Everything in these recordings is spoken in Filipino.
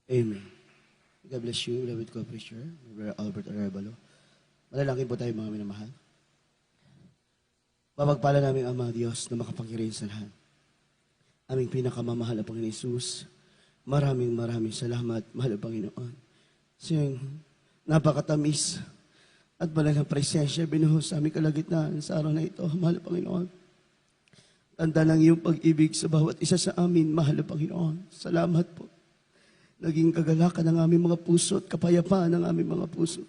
Amen. God bless you, beloved co-preacher, Brother Albert Arevalo. Malalangin po tayo mga minamahal. Papagpala namin Ama Diyos na makapangyarihan sa lahat. Aming pinakamamahal na Panginoon Hesus, maraming salamat, mahal na Panginoon. Sa iyong napakatamis at banal na presensya binuhos sa aming kalagitnaan sa araw na ito, mahal na Panginoon. Tanda lang iyong pag-ibig sa bawat isa sa amin, mahal na Panginoon. Salamat po. Naging kagalakan ng aming mga puso at kapayapaan ng aming mga puso.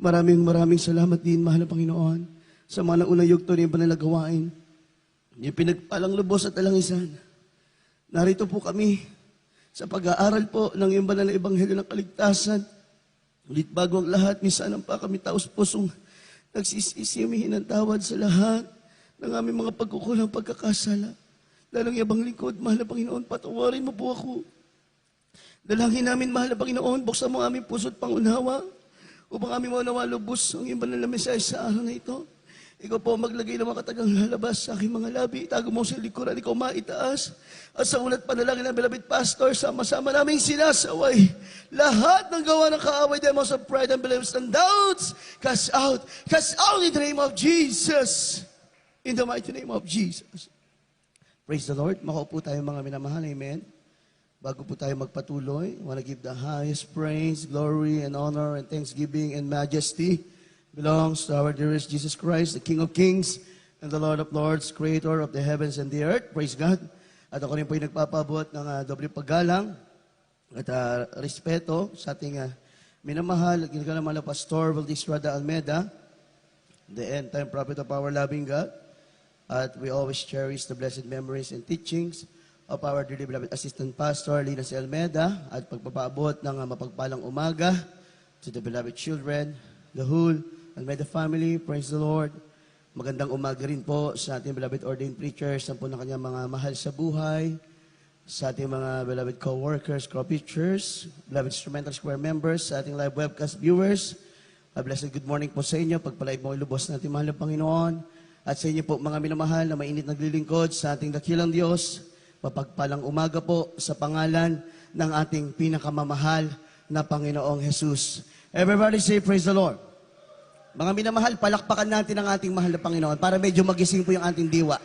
Maraming salamat din, mahal na Panginoon, sa mga naunang yugto na yung panalagawain. Yung pinagpalang lubos at alangisan. Narito po kami sa pag-aaral po ng iyong banal na ebanghelyo ng kaligtasan. Ulit bago ang lahat, minsan pa kami taos pusong nagsisisi, humihin ng tawad sa lahat ng aming mga pagkukulang pagkakasala. Dalang yabang lingkod, mahal na Panginoon, patawarin mo po ako. Dalangin namin, mahal na Panginoon, buksan mo aming puso at pangunawa upang aming maunawa lubos ang iyong banal na mensahe sa araw na ito. Ikaw po maglagay ng mga katagang lalabas sa aking mga labi. Itago mo sa likuran, ikaw maitaas. At sa unat panalangin ng beloved pastor, sama-sama naming sinasaway. Lahat ng gawa ng kaaway, demos of pride and beliefs and doubts, cast out in the name of Jesus. In the mighty name of Jesus. Praise the Lord. Makaupo tayo mga minamahal. Amen. Bago po tayo magpatuloy, I want to give the highest praise, glory, and honor, and thanksgiving, and majesty belongs to our dearest Jesus Christ, the King of Kings, and the Lord of Lords, Creator of the heavens and the earth. Praise God. At ako rin po yung nagpapabot ng doble paggalang at respeto sa ating minamahal at ginagalang na Pastor Valdez Rada Almeda, the end-time prophet of our loving God. At we always cherish the blessed memories and teachings of our dearly beloved Assistant Pastor, Lina C. Almeda, at pagpapaabot ng mapagpalang umaga to the beloved children, the whole Almeda family. Praise the Lord. Magandang umaga rin po sa ating beloved ordained preachers, sa po ng kanyang mga mahal sa buhay, sa ating mga beloved co-workers, co-preachers, beloved instrumental square members, sa ating live webcast viewers. A blessed good morning po sa inyo. Pagpalaid mo ilubos natin mahal na Panginoon. At sa inyo po mga minamahal na mainit naglilingkod sa ating dakilang Diyos. Mapagpalang umaga po sa pangalan ng ating pinakamamahal na Panginoong Jesus. Everybody say, praise the Lord. Mga minamahal, palakpakan natin ang ating mahal na Panginoon para medyo magising po yung ating diwa.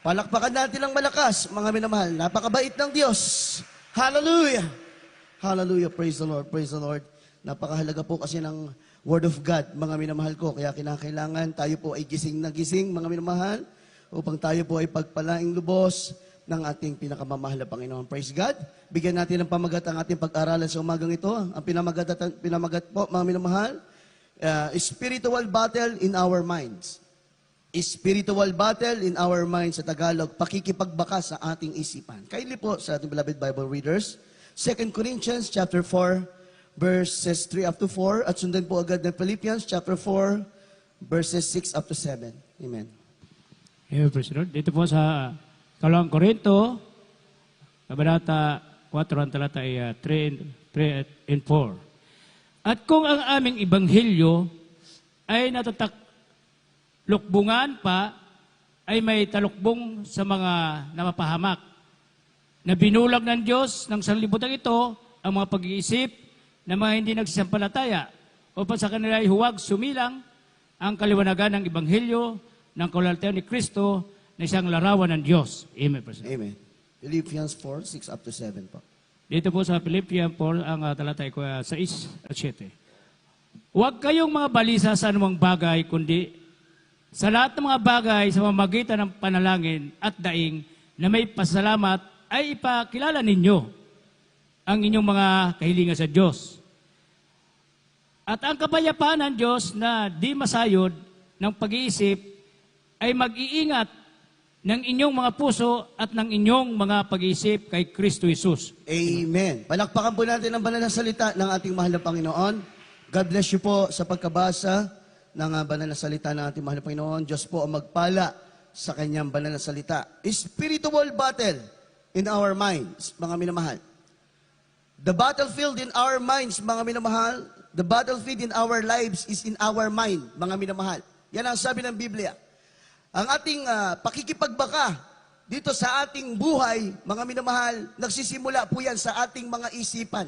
Palakpakan natin ang malakas, mga minamahal. Napakabait ng Diyos. Hallelujah! Hallelujah, praise the Lord, praise the Lord. Napakahalaga po kasi ng Word of God, mga minamahal ko. Kaya kinakailangan tayo po ay gising na gising, mga minamahal, upang tayo po ay pagpalaing lubos ng ating pinakamamahal na Panginoon. Praise God. Bigyan natin ng pamagat ang ating pag-aralan sa umagang ito. Ang pinamagat po, mga minamahal, spiritual battle in our minds. Spiritual battle in our minds sa Tagalog, pakikipagbaka sa ating isipan. Kindly po sa ating beloved Bible readers, 2 Corinthians chapter 4, verses 3 up to 4, at sundan po agad ng Philippians chapter 4, verses 6 up to 7. Amen. Amen, praise the Lord. Dito po sa Kalawang Korinto, Kabanata 4, ang talata ay 3 and 4. At kung ang aming ibanghilyo ay natatalukbungan pa, ay may talukbong sa mga napapahamak, na binulag ng Diyos ng sanlibutan ito ang mga pag-iisip ng mga hindi nagsisampalataya, upang sa kanila ay huwag sumilang ang kaliwanagan ng ibanghilyo ng kalaltayan ni Kristo, na isang larawan ng Diyos. Amen. Amen. Philippians 4, 6 up to 7 po. Dito po sa Philippians 4, ang talata ay 6 at 7. Huwag kayong mga balisa sa anumang bagay, kundi sa lahat ng mga bagay sa pamamagitan ng panalangin at daing na may pasalamat ay ipakilala ninyo ang inyong mga kahilingan sa Diyos. At ang kapayapaan ng Diyos na di masayod ng pag-iisip ay mag-iingat ng inyong mga puso at ng inyong mga pag-iisip kay Kristo Jesus. Amen. Palakpakan po natin ang banal na salita ng ating mahal na Panginoon. God bless you po sa pagkabasa ng banal na salita ng ating mahal na Panginoon. Diyos po ang magpala sa kanyang banal na salita. Spiritual battle in our minds, mga minamahal. The battlefield in our minds, mga minamahal, the battlefield in our lives is in our mind, mga minamahal. Yan ang sabi ng Biblia. Ang ating pakikipagbaka dito sa ating buhay, mga minamahal, nagsisimula po yan sa ating mga isipan.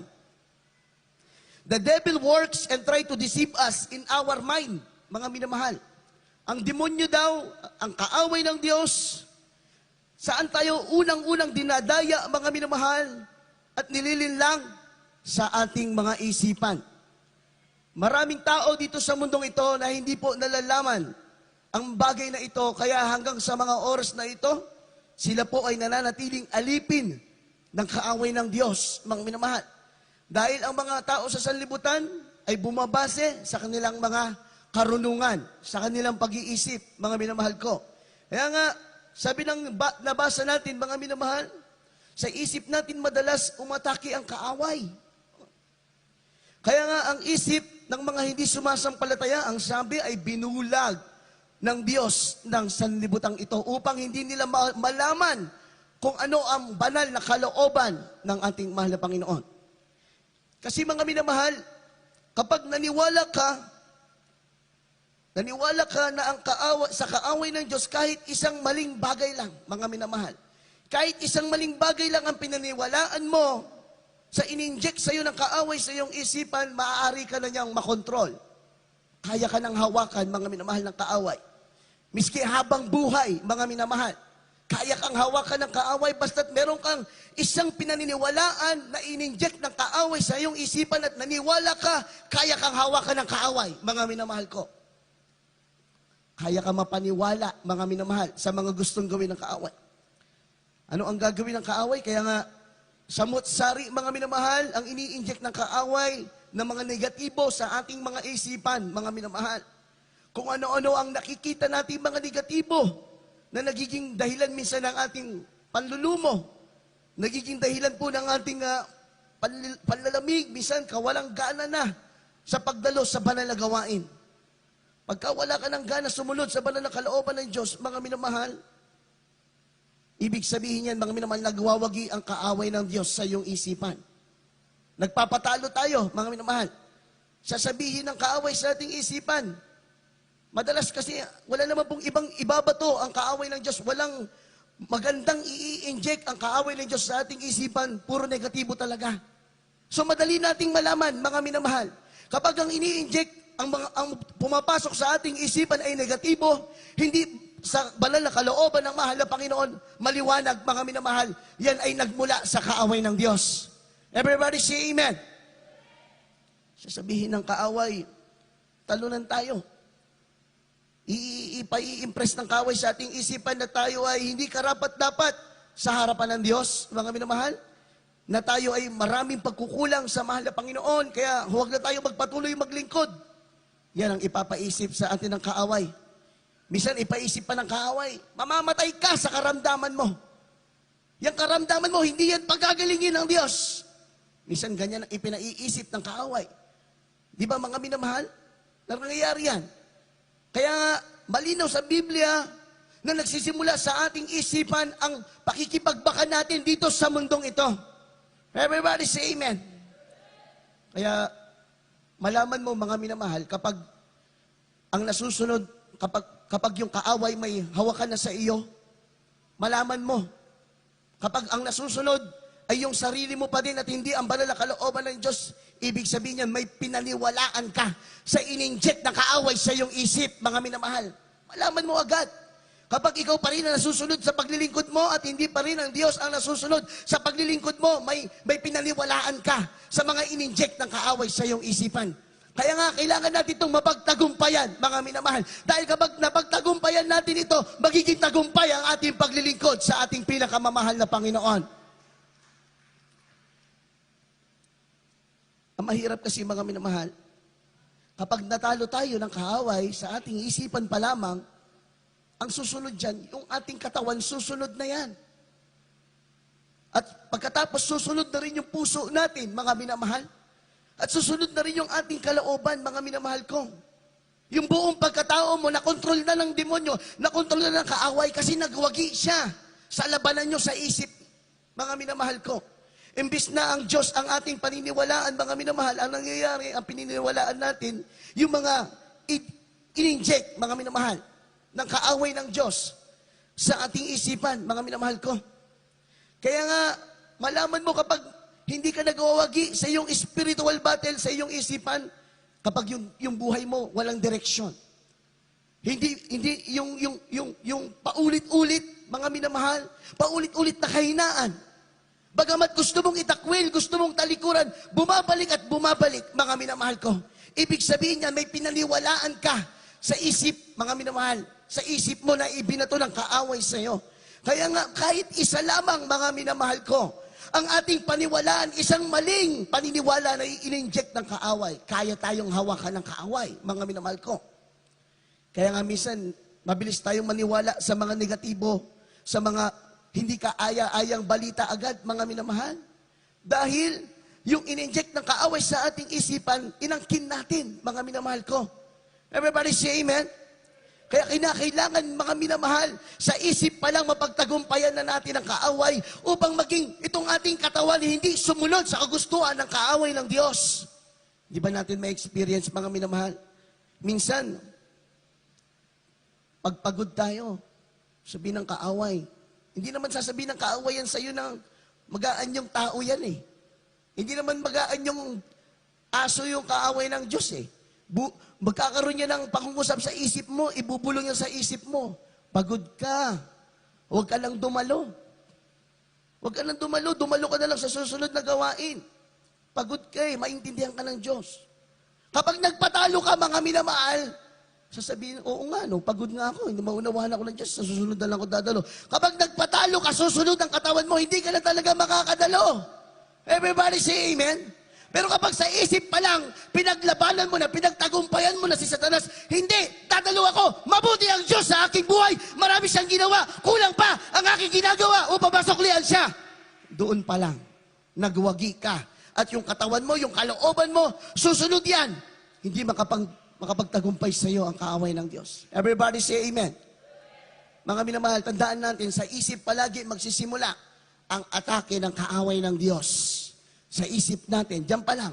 The devil works and try to deceive us in our mind, mga minamahal. Ang demonyo daw, ang kaaway ng Diyos, saan tayo unang-unang dinadaya, mga minamahal, at nililinlang sa ating mga isipan. Maraming tao dito sa mundong ito na hindi po nalalaman ang bagay na ito, kaya hanggang sa mga oras na ito, sila po ay nananatiling alipin ng kaaway ng Diyos, mga minamahal. Dahil ang mga tao sa sanlibutan ay bumabase sa kanilang mga karunungan, sa kanilang pag-iisip, mga minamahal ko. Kaya nga, sabi ng nabasa natin, mga minamahal, sa isip natin madalas umatake ang kaaway. Kaya nga ang isip ng mga hindi sumasampalataya, ang sabi ay binulag ng Diyos ng sanlibutang ito upang hindi nila malaman kung ano ang banal na kalooban ng ating mahal na Panginoon. Kasi mga minamahal, kapag naniwala ka na ang sa kaaway ng Diyos, kahit isang maling bagay lang, mga minamahal, kahit isang maling bagay lang ang pinaniwalaan mo, sa in-inject sa'yo ng kaaway sa iyong isipan, maaari ka na niyang makontrol. Kaya ka nang hawakan, mga minamahal ng kaaway. Miski habang buhay, mga minamahal, kaya kang hawakan ng kaaway basta't meron kang isang pinaniniwalaan na in-inject ng kaaway sa iyong isipan at naniwala ka, kaya kang hawakan ng kaaway, mga minamahal ko. Kaya ka mapaniwala, mga minamahal, sa mga gustong gawin ng kaaway. Ano ang gagawin ng kaaway? Kaya nga, samot-sari, mga minamahal, ang ini-inject ng kaaway ng mga negatibo sa ating mga isipan, mga minamahal. Kung ano-ano ang nakikita natin mga negatibo na nagiging dahilan minsan ng ating panlulumo, nagiging dahilan po ng ating panlalamig, minsan kawalang gana na sa pagdalo sa banal na gawain. Pagka wala ka ng gana sumunod sa banal na kalooban ng Diyos, mga minamahal, ibig sabihin yan, mga minamahal, nagwawagi ang kaaway ng Diyos sa iyong isipan. Nagpapatalo tayo, mga minamahal. Sasabihin ng kaaway sa ating isipan. Madalas kasi, wala naman pong ibang ibabato ang kaaway ng Diyos. Walang magandang i-inject ang kaaway ng Diyos sa ating isipan. Puro negatibo talaga. So madali nating malaman, mga minamahal. Kapag ang ini-inject, ang pumapasok sa ating isipan ay negatibo, hindi sa banal na kalooban ng mahal na Panginoon, maliwanag, mga minamahal, yan ay nagmula sa kaaway ng Diyos. Everybody say amen. Sasabihin ng kaaway, talunan tayo. I-impress ng kaaway sa ating isipan na tayo ay hindi karapat-dapat sa harapan ng Diyos, mga minamahal, na tayo ay maraming pagkukulang sa mahal na Panginoon, kaya huwag na tayo magpatuloy maglingkod. Yan ang ipapaisip sa atin ng kaaway. Minsan ipaisip pa ng kaaway, mamamatay ka sa karamdaman mo. Yang karamdaman mo, hindi yan pagagalingin ng Diyos. Minsan ganyan ang ipinaiisip ng kaaway. Di ba mga minamahal? Nangyayari yan. Kaya nga, malinaw sa Biblia na nagsisimula sa ating isipan ang pakikipagbaka natin dito sa mundong ito. Everybody say amen. Kaya, malaman mo mga minamahal, kapag ang nasusunod, kapag yung kaaway may hawakan na sa iyo, malaman mo, kapag ang nasusunod ay yung sarili mo pa din at hindi ang banal na kalooban ng Diyos, ibig sabihin niyan, may pinaniwalaan ka sa in-inject na kaaway sa iyong isip, mga minamahal. Malaman mo agad. Kapag ikaw pa rin ang nasusunod sa paglilingkod mo at hindi pa rin ang Diyos ang nasusunod sa paglilingkod mo, may pinaniwalaan ka sa mga in-inject ng kaaway sa iyong isipan. Kaya nga, kailangan natin itong mapagtagumpayan, mga minamahal. Dahil kapag napagtagumpayan natin ito, magiging tagumpay ang ating paglilingkod sa ating pinakamamahal na Panginoon. Ang mahirap kasi, mga minamahal, kapag natalo tayo ng kaaway sa ating isipan pa lamang, ang susunod dyan, yung ating katawan, susunod na yan. At pagkatapos, susunod na rin yung puso natin, mga minamahal. At susunod na rin yung ating kalooban, mga minamahal ko. Yung buong pagkatao mo, nakontrol na ng demonyo, nakontrol na ng kaaway kasi nagwagi siya sa labanan nyo sa isip, mga minamahal ko. Imbis na ang Diyos ang ating paniniwalaan, mga minamahal, ang nangyayari, ang pininiwalaan natin, yung mga in-inject, mga minamahal, ng kaaway ng Diyos. sa ating isipan, mga minamahal ko. Kaya nga, malaman mo kapag hindi ka nagwawagi sa iyong spiritual battle, sa iyong isipan, kapag yung buhay mo walang direksyon. Hindi yung paulit-ulit, mga minamahal, paulit-ulit na kahinaan. Bagamat gusto mong itakwil, gusto mong talikuran, bumabalik at bumabalik, mga minamahal ko. Ibig sabihin niya, may pinaniwalaan ka sa isip, mga minamahal, sa isip mo na ibinato ng kaaway sa iyo. Kaya nga, kahit isa lamang, mga minamahal ko, ang ating paniwalaan, isang maling paniniwala na i-inject ng kaaway. Kaya tayong hawakan ng kaaway, mga minamahal ko. Kaya nga minsan, mabilis tayong maniwala sa mga negatibo, sa mga hindi kaaya-ayang balita agad, mga minamahal. Dahil yung in-inject ng kaaway sa ating isipan, inangkin natin, mga minamahal ko. Everybody say amen? Kaya kinakailangan, mga minamahal, sa isip pa lang mapagtagumpayan na natin ang kaaway upang maging itong ating katawan hindi sumunod sa kagustuhan ng kaaway ng Diyos. Di ba natin may experience, mga minamahal? Minsan, pagpagod tayo, sabihin ng kaaway, hindi naman sasabihin ng kaaway yan sa'yo na magaan yung tao yan eh. Hindi naman magaan yung aso yung kaaway ng Diyos eh. Magkakaroon niya ng pangungusap sa isip mo, ibubulong niya sa isip mo. Pagod ka. Huwag ka lang dumalo. Huwag ka lang dumalo. Dumalo ka na lang sa susunod na gawain. Pagod ka eh. Maintindihan ka ng Diyos. Kapag nagpatalo ka, mga minamahal, sasabihin, oo nga, no, pagod nga ako. Hindi maunawahan ako ng Diyos. Sa susunod na lang ako dadalo. Kapag nagpatalo ka, susunod ang katawan mo, hindi ka na talaga makakadalo. Everybody say amen? Pero kapag sa isip pa lang, pinaglabanan mo na, pinagtagumpayan mo na si Satanas, hindi, dadalo ako, mabuti ang Diyos sa aking buhay, marami siyang ginawa, kulang pa ang aking ginagawa upang masuklian siya. Doon pa lang, nagwagi ka. At yung katawan mo, yung kalooban mo, susunod yan. Hindi makapagtagumpay sa iyo ang kaaway ng Diyos. Everybody say amen. Mga minamahal, tandaan natin, sa isip palagi magsisimula ang atake ng kaaway ng Diyos. Sa isip natin, diyan pa lang.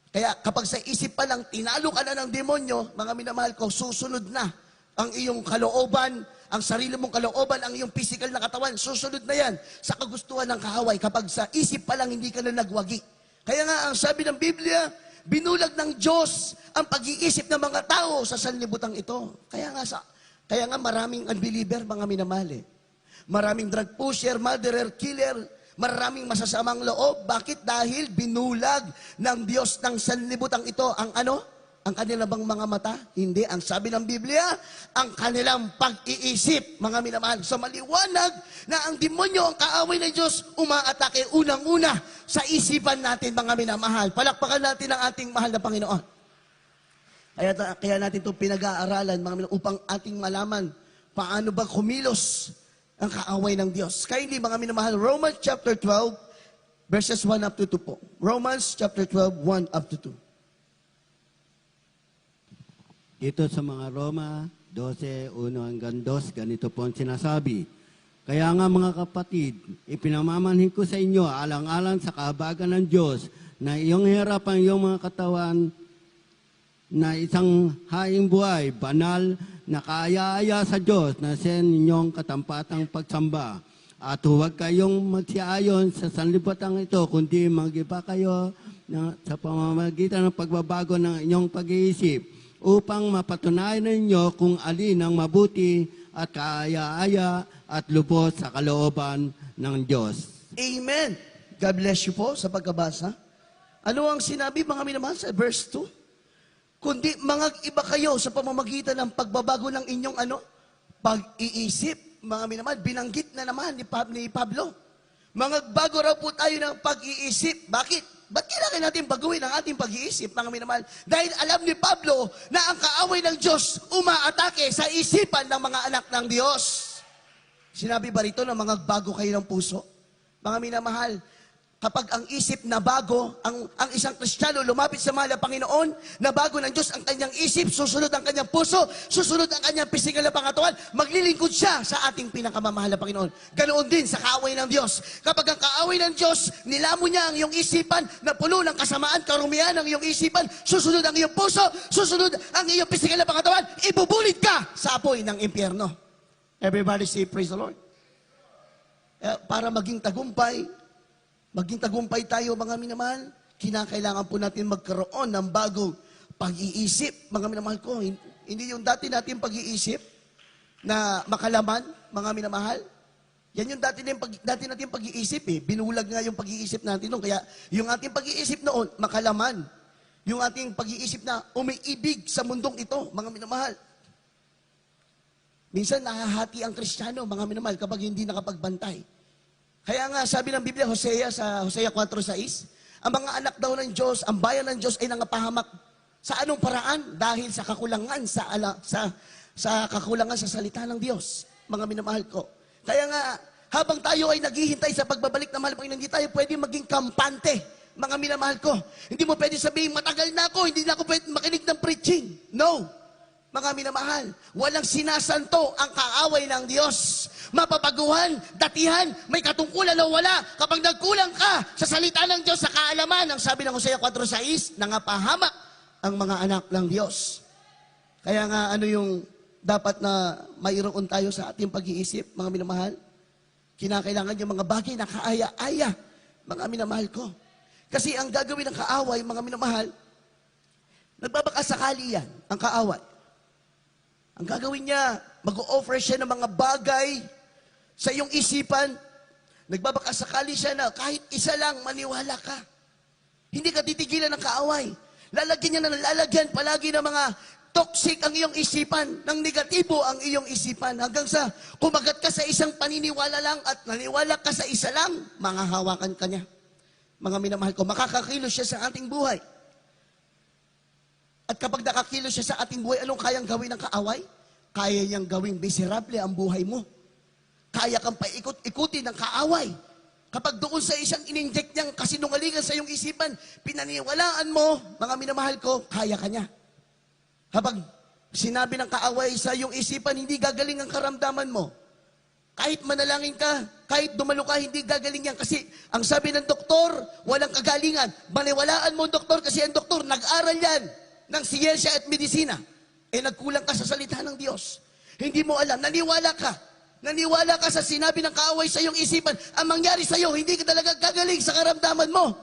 Kaya kapag sa isip pa lang, tinalo ka na ng demonyo, mga minamahal ko, susunod na ang iyong kalooban, ang sarili mong kalooban, ang iyong physical na katawan, susunod na yan sa kagustuhan ng kaaway kapag sa isip pa lang hindi ka na nagwagi. Kaya nga, ang sabi ng Biblia, binulag ng Diyos ang pag-iisip ng mga tao sa sanlibutan ito. Kaya nga maraming unbeliever, mga minamahal eh. Maraming drug pusher, murderer, killer, maraming masasamang loob. Bakit? Dahil binulag ng Diyos ng sanlibutan ito ang ano? Ang kanilang bang mga mata? Hindi. Ang sabi ng Biblia, ang kanilang pag-iisip, mga minamahal. So maliwanag na ang demonyo, ang kaaway ng Diyos, umaatake unang-una sa isipan natin, mga minamahal. Palakpakan natin ang ating mahal na Panginoon. Kaya natin itong pinag-aaralan, mga minamahal, upang ating malaman paano ba kumilos ang kaaway ng Diyos. Kaya hindi, mga minamahal, Romans chapter 12, verses 1 up to 2 po. Romans chapter 12, 1 up to 2. Dito sa mga Roma 12, 1 hanggang 2, ganito po ang sinasabi. Kaya nga mga kapatid, ipinamamanhin ko sa inyo alang-alang sa kahabagan ng Diyos na iyong hirap ang iyong mga katawan na isang haing buhay, banal, na kaaya-aya sa Diyos na sa inyong katampatang pagsamba. At huwag kayong magsiayon sa sanlibutan ito, kundi mag-iba kayo sa pamamagitan ng pagbabago ng inyong pag-iisip upang mapatunayan ninyo kung alin ang mabuti at kaaya-aya at lubos sa kalooban ng Diyos. Amen. God bless you po sa pagkabasa. Ano ang sinabi, mga minamahal, sa verse 2? Kundi iba kayo sa pamamagitan ng pagbabago ng inyong pag-iisip. Mga minamahal, binanggit na naman ni Pablo. Bago raw po tayo ng pag-iisip. Bakit? Ba't kailangan natin baguhin ang ating pag-iisip, mga minamahal? Dahil alam ni Pablo na ang kaaway ng Diyos umaatake sa isipan ng mga anak ng Diyos. Sinabi ba rito na bago kayo ng puso? Mga minamahal, kapag ang isip na bago, ang isang Kristiyano lumapit sa mahal na Panginoon, na bago ng Diyos ang kanyang isip, susunod ang kanyang puso, susunod ang kanyang pisikal na pangatawan, maglilingkod siya sa ating pinakamamahal na Panginoon. Ganoon din sa kaaway ng Diyos. Kapag ang kaaway ng Diyos, nilamon niya ang iyong isipan na puno ng kasamaan, karumihan ng iyong isipan, susunod ang iyong puso, susunod ang iyong pisikal na pangatawan, ibubulid ka sa apoy ng impyerno. Everybody say, praise the Lord. Para maging tagumpay tayo mga minamahal, kinakailangan po natin magkaroon ng bagong pag-iisip, mga minamahal ko. Hindi yung dati natin pag-iisip na makalaman, mga minamahal. Yan yung dati natin pag-iisip eh. Binulag nga yung pag-iisip natin noon. Kaya yung ating pag-iisip noon, makalaman. Yung ating pag-iisip na umiibig sa mundong ito, mga minamahal. Minsan nahahati ang Kristiyano, mga minamahal, kapag hindi nakapagbantay. Kaya nga sabi ng Biblia, sa Hosea 4:6, ang mga anak daw ng Diyos, ang bayan ng Diyos ay nangapahamak. Sa anong paraan? Dahil sa kakulangan sa kakulangan sa salita ng Diyos, mga minamahal ko. Kaya nga, habang tayo ay naghihintay sa pagbabalik ng mahal Panginoon, hindi tayo pwede maging kampante, mga minamahal ko. Hindi mo pwede sabihin, matagal na ako, hindi na ako pwede makinig ng preaching. No. Mga minamahal, walang sinasanto ang kaaway ng Diyos. Mapapaguhan, datihan, may katungkulan o wala. Kapag nagkulang ka sa salita ng Diyos, sa kaalaman, ang sabi ng Hosea 4:6, nangapahamak ang mga anak ng Diyos. Kaya nga, ano yung dapat na mayroon tayo sa ating pag-iisip, mga minamahal? Kinakailangan yung mga bagay na kaaya-aya, mga minamahal ko. Kasi ang gagawin ng kaaway, mga minamahal, nagbabakasakali yan, ang kaaway. Ang gagawin niya, mag-o-offer siya ng mga bagay sa iyong isipan. Nagbabakasakali siya na kahit isa lang, maniwala ka. Hindi ka titigilan ng kaaway. Lalagyan niya na lalagyan palagi ng mga toxic ang iyong isipan, ng negatibo ang iyong isipan, hanggang sa kumagat ka sa isang paniniwala lang at naniwala ka sa isa lang, manghahawakan ka niya. Mga minamahal ko, makakakilos siya sa ating buhay. At kapag nakakilos siya sa ating buhay, anong kayang gawin ng kaaway? Kaya niyang gawing miserable ang buhay mo. Kaya kang paikot-ikutin ng kaaway. Kapag doon sa isang ininject niyang kasinungalingan sa iyong isipan, pinaniwalaan mo, mga minamahal ko, kaya ka niya. Kapag sinabi ng kaaway sa iyong isipan, hindi gagaling ang karamdaman mo. Kahit manalangin ka, kahit dumalo ka, hindi gagaling yan. Kasi ang sabi ng doktor, walang kagalingan. Maniwalaan mo ang doktor kasi ang doktor, nag-aral yan ng siyensya at medisina. Nagkulang ka sa salita ng Diyos. Hindi mo alam, naniwala ka. Naniwala ka sa sinabi ng kaaway sa iyong isipan. Ang mangyari sa iyo, hindi ka talaga gagaling sa karamdaman mo.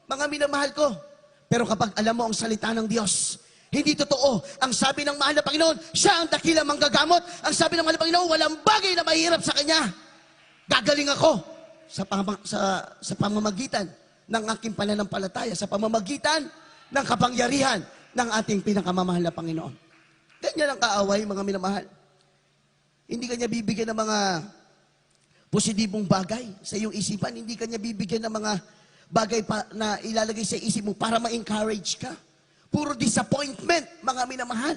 Mga minamahal ko. Pero kapag alam mo ang salita ng Diyos, hindi totoo. Ang sabi ng mahal na Panginoon, siya ang dakilang manggagamot. Ang sabi ng mahal na Panginoon, walang bagay na mahirap sa Kanya. Gagaling ako sa pamamagitan ng aking pananampalataya, sa pamamagitan ng kapangyarihan ng ating pinakamamahal na Panginoon. Ganyan ang kaaway, mga minamahal. Hindi kanya bibigyan ng mga positibong bagay sa iyong isipan. Hindi kanya bibigyan ng mga bagay na ilalagay sa isip mo para ma-encourage ka. Puro disappointment, mga minamahal.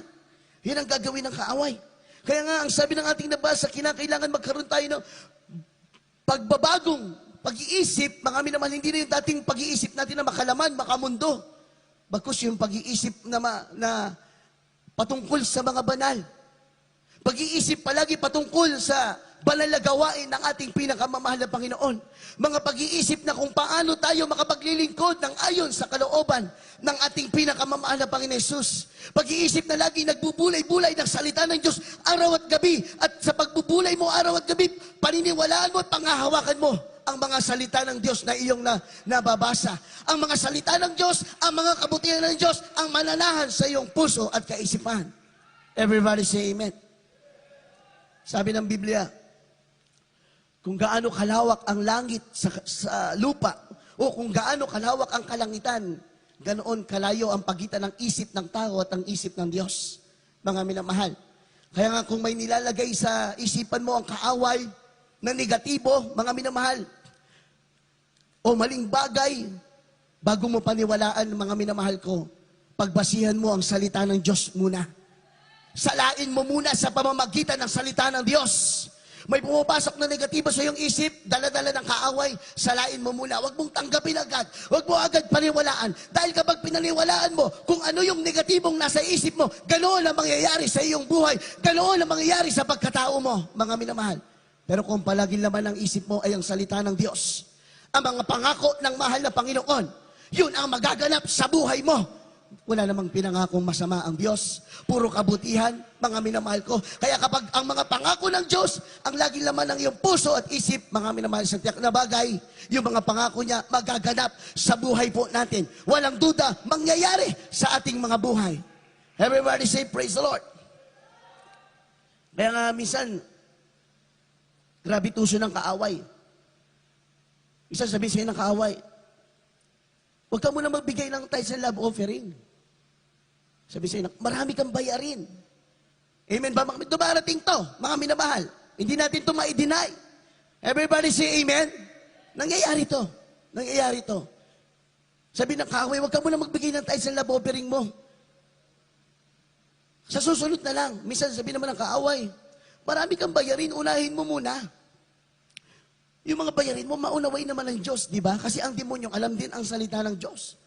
Yan ang gagawin ng kaaway. Kaya nga, ang sabi ng ating nabasa, kinakailangan magkaroon tayo ng pagbabagong pag-iisip, mga minamahal, hindi na yung dating pag-iisip natin na makalaman, makamundo. Bagkus yung pag-iisip na patungkol sa mga banal. Pag-iisip palagi patungkol sa banal na gawain ng ating pinakamamahal na Panginoon. Mga pag-iisip na kung paano tayo makapaglilingkod ng ayon sa kalooban ng ating pinakamamahal na Panginoon Jesus. Pag-iisip na lagi nagbubulay-bulay ng salita ng Diyos araw at gabi. At sa pagbubulay mo araw at gabi, paniniwalaan mo at panghahawakan mo ang mga salita ng Diyos na iyong nababasa. Ang mga salita ng Diyos, ang mga kabutihan ng Diyos, ang mananahan sa iyong puso at kaisipan. Everybody say amen. Sabi ng Biblia, kung gaano kalawak ang langit sa lupa, o kung gaano kalawak ang kalangitan, ganoon kalayo ang pagitan ng isip ng tao at ang isip ng Diyos. Mga minamahal. Kaya nga kung may nilalagay sa isipan mo ang kaaway na negatibo, mga minamahal, o maling bagay, bago mo paniwalaan, mga minamahal ko, pagbasihan mo ang salita ng Diyos muna. Salain mo muna sa pamamagitan ng salita ng Diyos. May pumapasok na negatibo sa iyong isip, dala-dala ng kaaway, salain mo muna. Huwag mong tanggapin agad. Huwag mo agad paniwalaan. Dahil kapag pinaniwalaan mo kung ano yung negatibong nasa isip mo, ganoon ang mangyayari sa iyong buhay. Ganoon ang mangyayari sa pagkatao mo, mga minamahal. Pero kung palaging laman ng isip mo ay ang salita ng Diyos, ang mga pangako ng mahal na Panginoon, yun ang magaganap sa buhay mo. Wala namang pinangakong masama ang Diyos. Puro kabutihan, mga minamahal ko. Kaya kapag ang mga pangako ng Diyos, ang laging laman ng iyong puso at isip, mga minamahal sa tiyak na bagay, yung mga pangako niya magaganap sa buhay po natin. Walang duda, mangyayari sa ating mga buhay. Everybody say, praise the Lord. Kaya nga minsan, grabe tuso ng kaaway. Minsan sabihin sa'yo ng kaaway, huwag ka muna magbigay ng tithes and love offering. Sabi sa'yo, marami kang bayarin. Amen ba? Dumarating to, mga minamahal. Hindi natin to ma-deny. Everybody say amen. Nangyayari to. Nangyayari to. Sabi ng kaaway, huwag ka muna magbigay ng tithes and love offering mo. Sa susunod na lang. Minsan sabi naman ng kaaway, marami kang bayarin, unahin mo muna. Yung mga bayarin mo, maunaway naman ng Diyos, di ba? Kasi ang demonyo, alam din ang salita ng Diyos.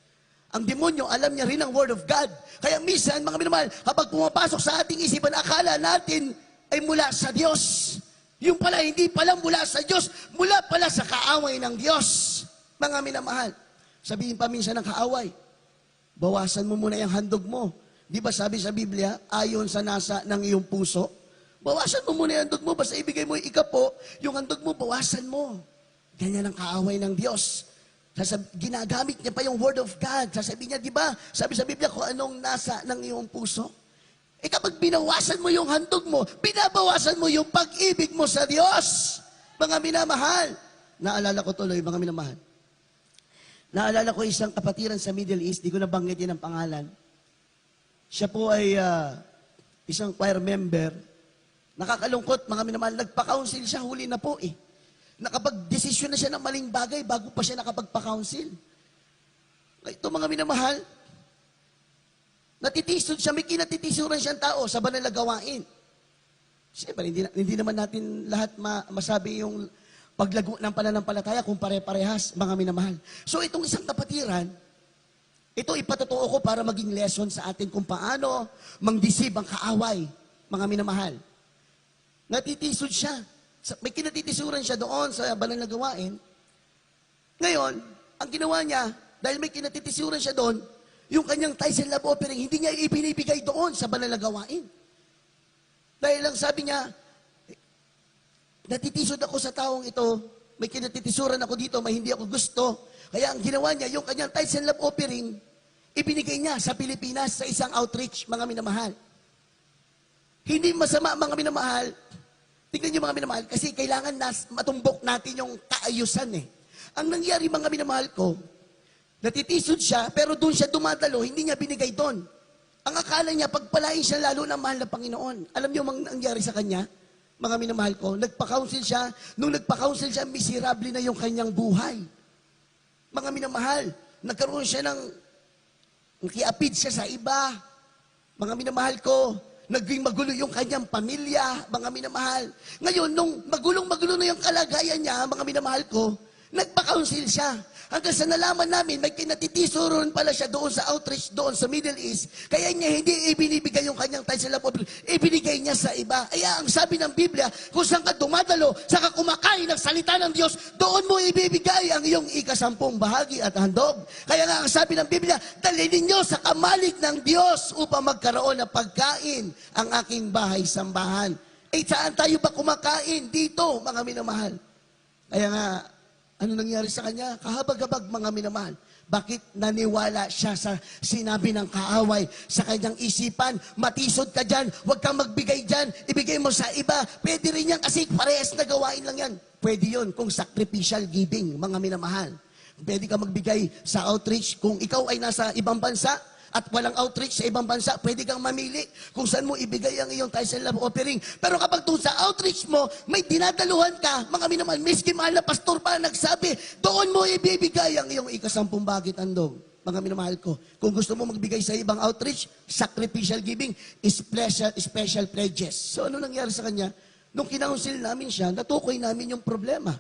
Ang demonyo, alam niya rin ang Word of God. Kaya minsan, mga minamahal, kapag pumapasok sa ating isipan, akala natin ay mula sa Diyos. Yung pala, hindi pala mula sa Diyos, mula pala sa kaaway ng Diyos. Mga minamahal, sabihin pa minsan ng kaaway, bawasan mo muna yung handog mo. Di ba sabi sa Biblia, ayon sa nasa ng iyong puso, bawasan mo muna yung handog mo, basta ibigay mo yung ikapo, yung handog mo, bawasan mo. Ganyan ang kaaway ng Diyos. Ginagamit niya pa yung Word of God. Sasabihin niya, di ba, sabi sa Biblia, kung anong nasa ng iyong puso. Eh kapag binawasan mo yung handog mo, binabawasan mo yung pag-ibig mo sa Diyos. Mga minamahal. Naalala ko tuloy, mga minamahal. Naalala ko isang kapatiran sa Middle East, di ko nabanggitin ang pangalan. Siya po ay isang choir member. Nakakalungkot, mga minamahal, nagpa-counsel siya, huli na po eh. Nakapag-desisyon na siya ng maling bagay bago pa siya nakapagpa-counsel. Ito mga minamahal, natitisod siya, may kinatitisuran siyang tao sa banal na gawain. Siyempre, hindi naman natin lahat masabi yung paglago ng pananampalataya kung pare-parehas, mga minamahal. So itong isang kapatiran, ito ipatotoo ko para maging lesson sa atin kung paano mang-deceive ang kaaway, mga minamahal. Natitisod siya. May kinatitisuran siya doon sa banal na gawain. Ngayon, ang ginawa niya, dahil may kinatitisuran siya doon, yung kanyang tithes and love offering, hindi niya ibinibigay doon sa banal na gawain. Dahil lang sabi niya, natitisod ako sa taong ito, may kinatitisuran ako dito, may hindi ako gusto. Kaya ang ginawa niya, yung kanyang tithes and love offering, ibinigay niya sa Pilipinas sa isang outreach, mga minamahal. Hindi masama, mga minamahal. Tingnan niyo, mga minamahal, kasi kailangan matumbok natin yung kaayusan eh. Ang nangyari, mga minamahal ko, natitisod siya, pero doon siya dumadalo, hindi niya binigay doon. Ang akala niya, pagpalain siya lalo ng mahal na Panginoon. Alam niyo ang nangyari sa kanya? Mga minamahal ko, nagpa-counsel siya. Nung nagpa-counsel siya, miserable na yung kanyang buhay. Mga minamahal, nagkaroon siya ng nakiapid siya sa iba. Mga minamahal ko, naging magulo yung kanyang pamilya, mga minamahal. Ngayon, nung magulong-magulo na yung kalagayan niya, mga minamahal ko, nagpa-counsel siya. Hanggang sa nalaman namin, may kinatitisuron pala siya doon sa outreach, doon sa Middle East. Kaya niya hindi ibinibigay yung kanyang tithes and love offering, ibinigay niya sa iba. Kaya ang sabi ng Biblia, kung saan ka dumadalo, saan ka kumakain ng salita ng Diyos, doon mo ibibigay ang iyong ikasampung bahagi at handog. Kaya nga ang sabi ng Biblia, dalhin ninyo sa kamalig ng Diyos upang magkaroon ng pagkain ang aking bahay-sambahan. Eh, saan tayo ba kumakain? Dito, mga minamahal. Kaya nga, ano nangyari sa kanya? Kahabag-habag, mga minamahal. Bakit naniwala siya sa sinabi ng kaaway sa kanyang isipan? Matisod ka dyan, huwag kang magbigay dyan, ibigay mo sa iba. Pwede rin yan kasi parehas na gawain lang yan. Pwede yun kung sacrificial giving, mga minamahal. Pwede ka magbigay sa outreach kung ikaw ay nasa ibang bansa at walang outreach sa ibang bansa, pwede kang mamili kung saan mo ibigay ang iyong tithes and love offering. Pero kapag doon sa outreach mo, may dinadaluhan ka, mga minamahal, miski mahal na pastor pa nagsabi, doon mo ibibigay ang iyong ikasampung bagit andog. Mga minamahal ko, kung gusto mo magbigay sa ibang outreach, sacrificial giving, special pledges. So ano nangyari sa kanya? Nung kinaunsil namin siya, natukoy namin yung problema.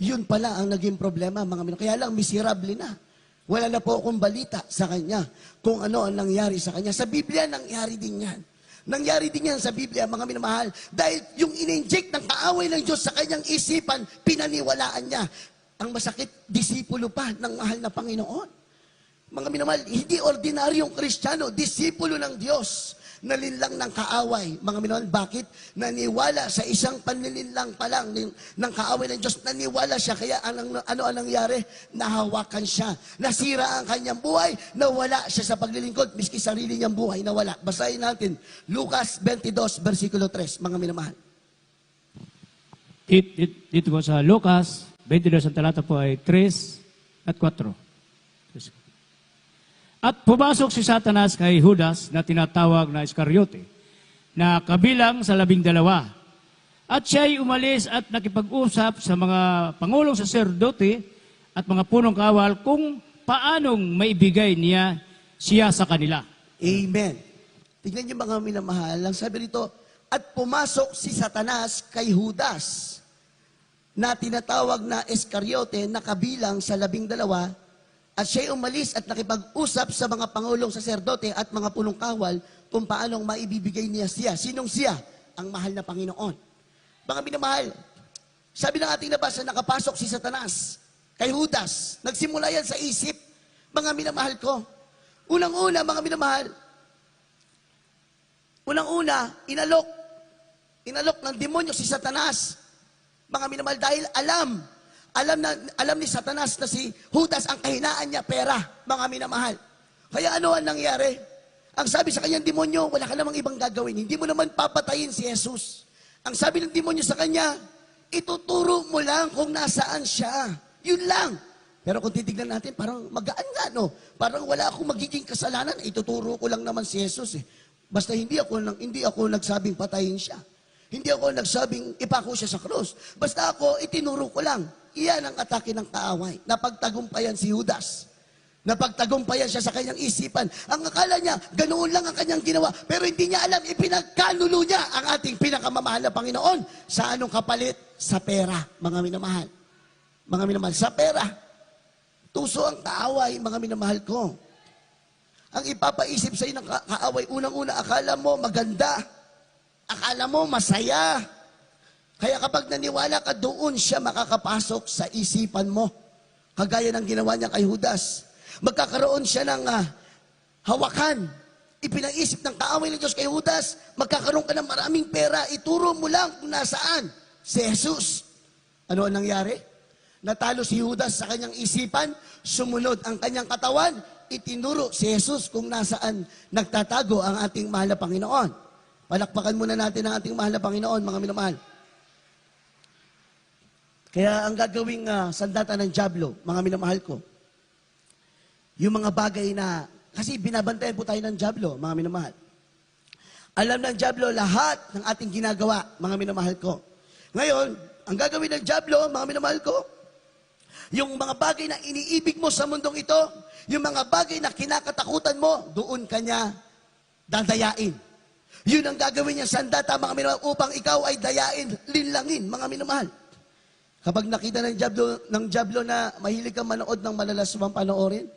Yun pala ang naging problema, mga minamahal. Kaya lang, miserable na. Wala na po akong balita sa kanya kung ano ang nangyari sa kanya. Sa Biblia, nangyari din yan. Nangyari din yan sa Biblia, mga minamahal. Dahil yung in-inject ng kaaway ng Diyos sa kanyang isipan, pinaniwalaan niya. Ang masakit, disipulo pa ng mahal na Panginoon. Mga minamahal, hindi ordinaryong Kristiyano, disipulo ng Diyos, nalinlang ng kaaway. Mga minamahal, bakit? Naniwala sa isang panlilinlang pa lang ng kaaway ng Diyos. Naniwala siya, kaya ano ang nangyari? Nahawakan siya. Nasira ang kanyang buhay, nawala siya sa paglilingkod, miski sarili niyang buhay, nawala. Basahin natin, Lucas 22, versikulo 3, mga minamahal. Dito po sa Lucas 22, ang talata po ay 3 at 4. At pumasok si Satanas kay Judas na tinatawag na Iscariote, na kabilang sa 12. At siya'y umalis at nakipag-usap sa mga pangulong saserdote at mga punong kawal kung paanong maibigay niya siya sa kanila. Amen. Tignan niyo mga minamahal, ang sabi rito, at pumasok si Satanas kay Judas na tinatawag na Iscariote na kabilang sa 12. At siya'y umalis at nakipag-usap sa mga pangulong saserdote at mga punong kawal kung paanong maibibigay niya siya. Sinong siya? Ang mahal na Panginoon. Mga minamahal, sabi ng ating nabasa, nakapasok si Satanas kay Judas. Nagsimula yan sa isip. Mga minamahal ko. Unang-una, mga minamahal, inalok ng demonyo si Satanas. Mga minamahal, dahil alam ni Satanas na si Judas ang kahinaan niya, pera, mga minamahal. Kaya ano ang nangyari? Ang sabi sa kanyang demonyo, wala ka namang ibang gagawin. Hindi mo naman papatayin si Jesus. Ang sabi ng demonyo sa kanya, ituturo mo lang kung nasaan siya. Yun lang. Pero kung titignan natin, parang magaan nga, no? Parang wala akong magiging kasalanan. Ituturo ko lang naman si Jesus. Basta hindi ako nagsabing patayin siya. Hindi ako nagsabing ipako siya sa krus. Basta ako, itinuro ko lang. Iyan ang atake ng kaaway. Napagtagumpayan si Judas. Napagtagumpayan siya sa kanyang isipan. Ang akala niya, ganoon lang ang kanyang ginawa. Pero hindi niya alam, ipinagkanulo niya ang ating pinakamamahal na Panginoon. Sa anong kapalit? Sa pera, mga minamahal. Mga minamahal, sa pera. Tuso ang kaaway, mga minamahal ko. Ang ipapaisip sa iyo ng kaaway, unang-una, akala mo maganda. Akala mo masaya. Kaya kapag naniwala ka, doon siya makakapasok sa isipan mo. Kagaya ng ginawa niya kay Judas. Magkakaroon siya ng hawakan. Ipinaisip ng kaaway ng Diyos kay Judas, magkakaroon ka ng maraming pera, ituro mo lang kung nasaan si Jesus. Ano ang nangyari? Natalo si Judas sa kanyang isipan, sumunod ang kanyang katawan, itinuro si Jesus kung nasaan nagtatago ang ating mahal na Panginoon. Palakpakan muna natin ang ating mahal na Panginoon, mga minamahal. Kaya ang gagawing sandata ng dyablo, mga minamahal ko, yung mga bagay na, kasi binabantayan po tayo ng dyablo, mga minamahal. Alam ng dyablo lahat ng ating ginagawa, mga minamahal ko. Ngayon, ang gagawin ng dyablo, mga minamahal ko, yung mga bagay na iniibig mo sa mundong ito, yung mga bagay na kinakatakutan mo, doon kanya dadayain. Yun ang gagawin niya sandata, mga minamahal, upang ikaw ay dayain, linlangin, mga minamahal. Kapag nakita ng dyablo na mahilig kang manood ng malalaswang panoorin,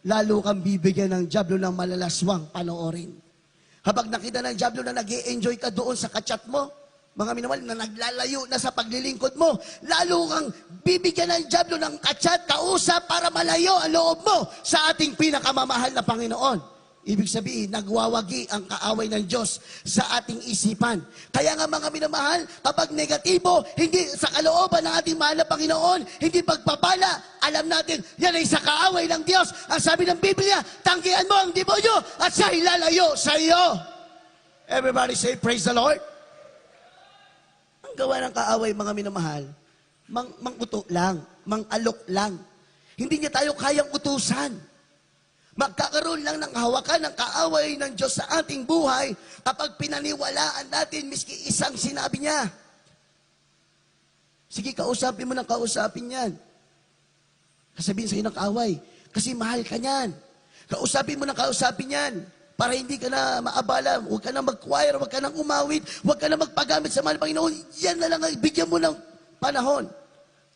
lalo kang bibigyan ng dyablo ng malalaswang panoorin. Kapag nakita ng dyablo na nag-i-enjoy ka doon sa kachat mo, mga minamahal, na naglalayo na sa paglilingkod mo, lalo kang bibigyan ng dyablo ng kachat, kausap, para malayo ang loob mo sa ating pinakamamahal na Panginoon. Ibig sabihin, nagwawagi ang kaaway ng Diyos sa ating isipan. Kaya nga mga minamahal, kapag negatibo, hindi sa kalooban ng ating mahal na Panginoon, hindi pagpapala, alam natin, yan ay sa kaaway ng Diyos. Ang sabi ng Biblia, tanggihan mo ang demonyo at siya ilalayo sa iyo. Everybody say, praise the Lord. Ang gawa ng kaaway, mga minamahal, mang-uto lang, mang-alok lang. Hindi niya tayo kayang utusan. Magkakaroon lang ng hawakan ng kaaway ng Diyos sa ating buhay kapag pinaniwalaan natin miski isang sinabi niya. Sige, kausapin mo ng kausapin yan. Sasabihin sa'yo ng kaaway, kasi mahal ka niyan. Kausapin mo ng kausapin yan para hindi ka na maabala, huwag ka na mag-choir, huwag ka na umawit, huwag ka na magpagamit sa mahal Panginoon. Yan na lang, bigyan mo ng panahon.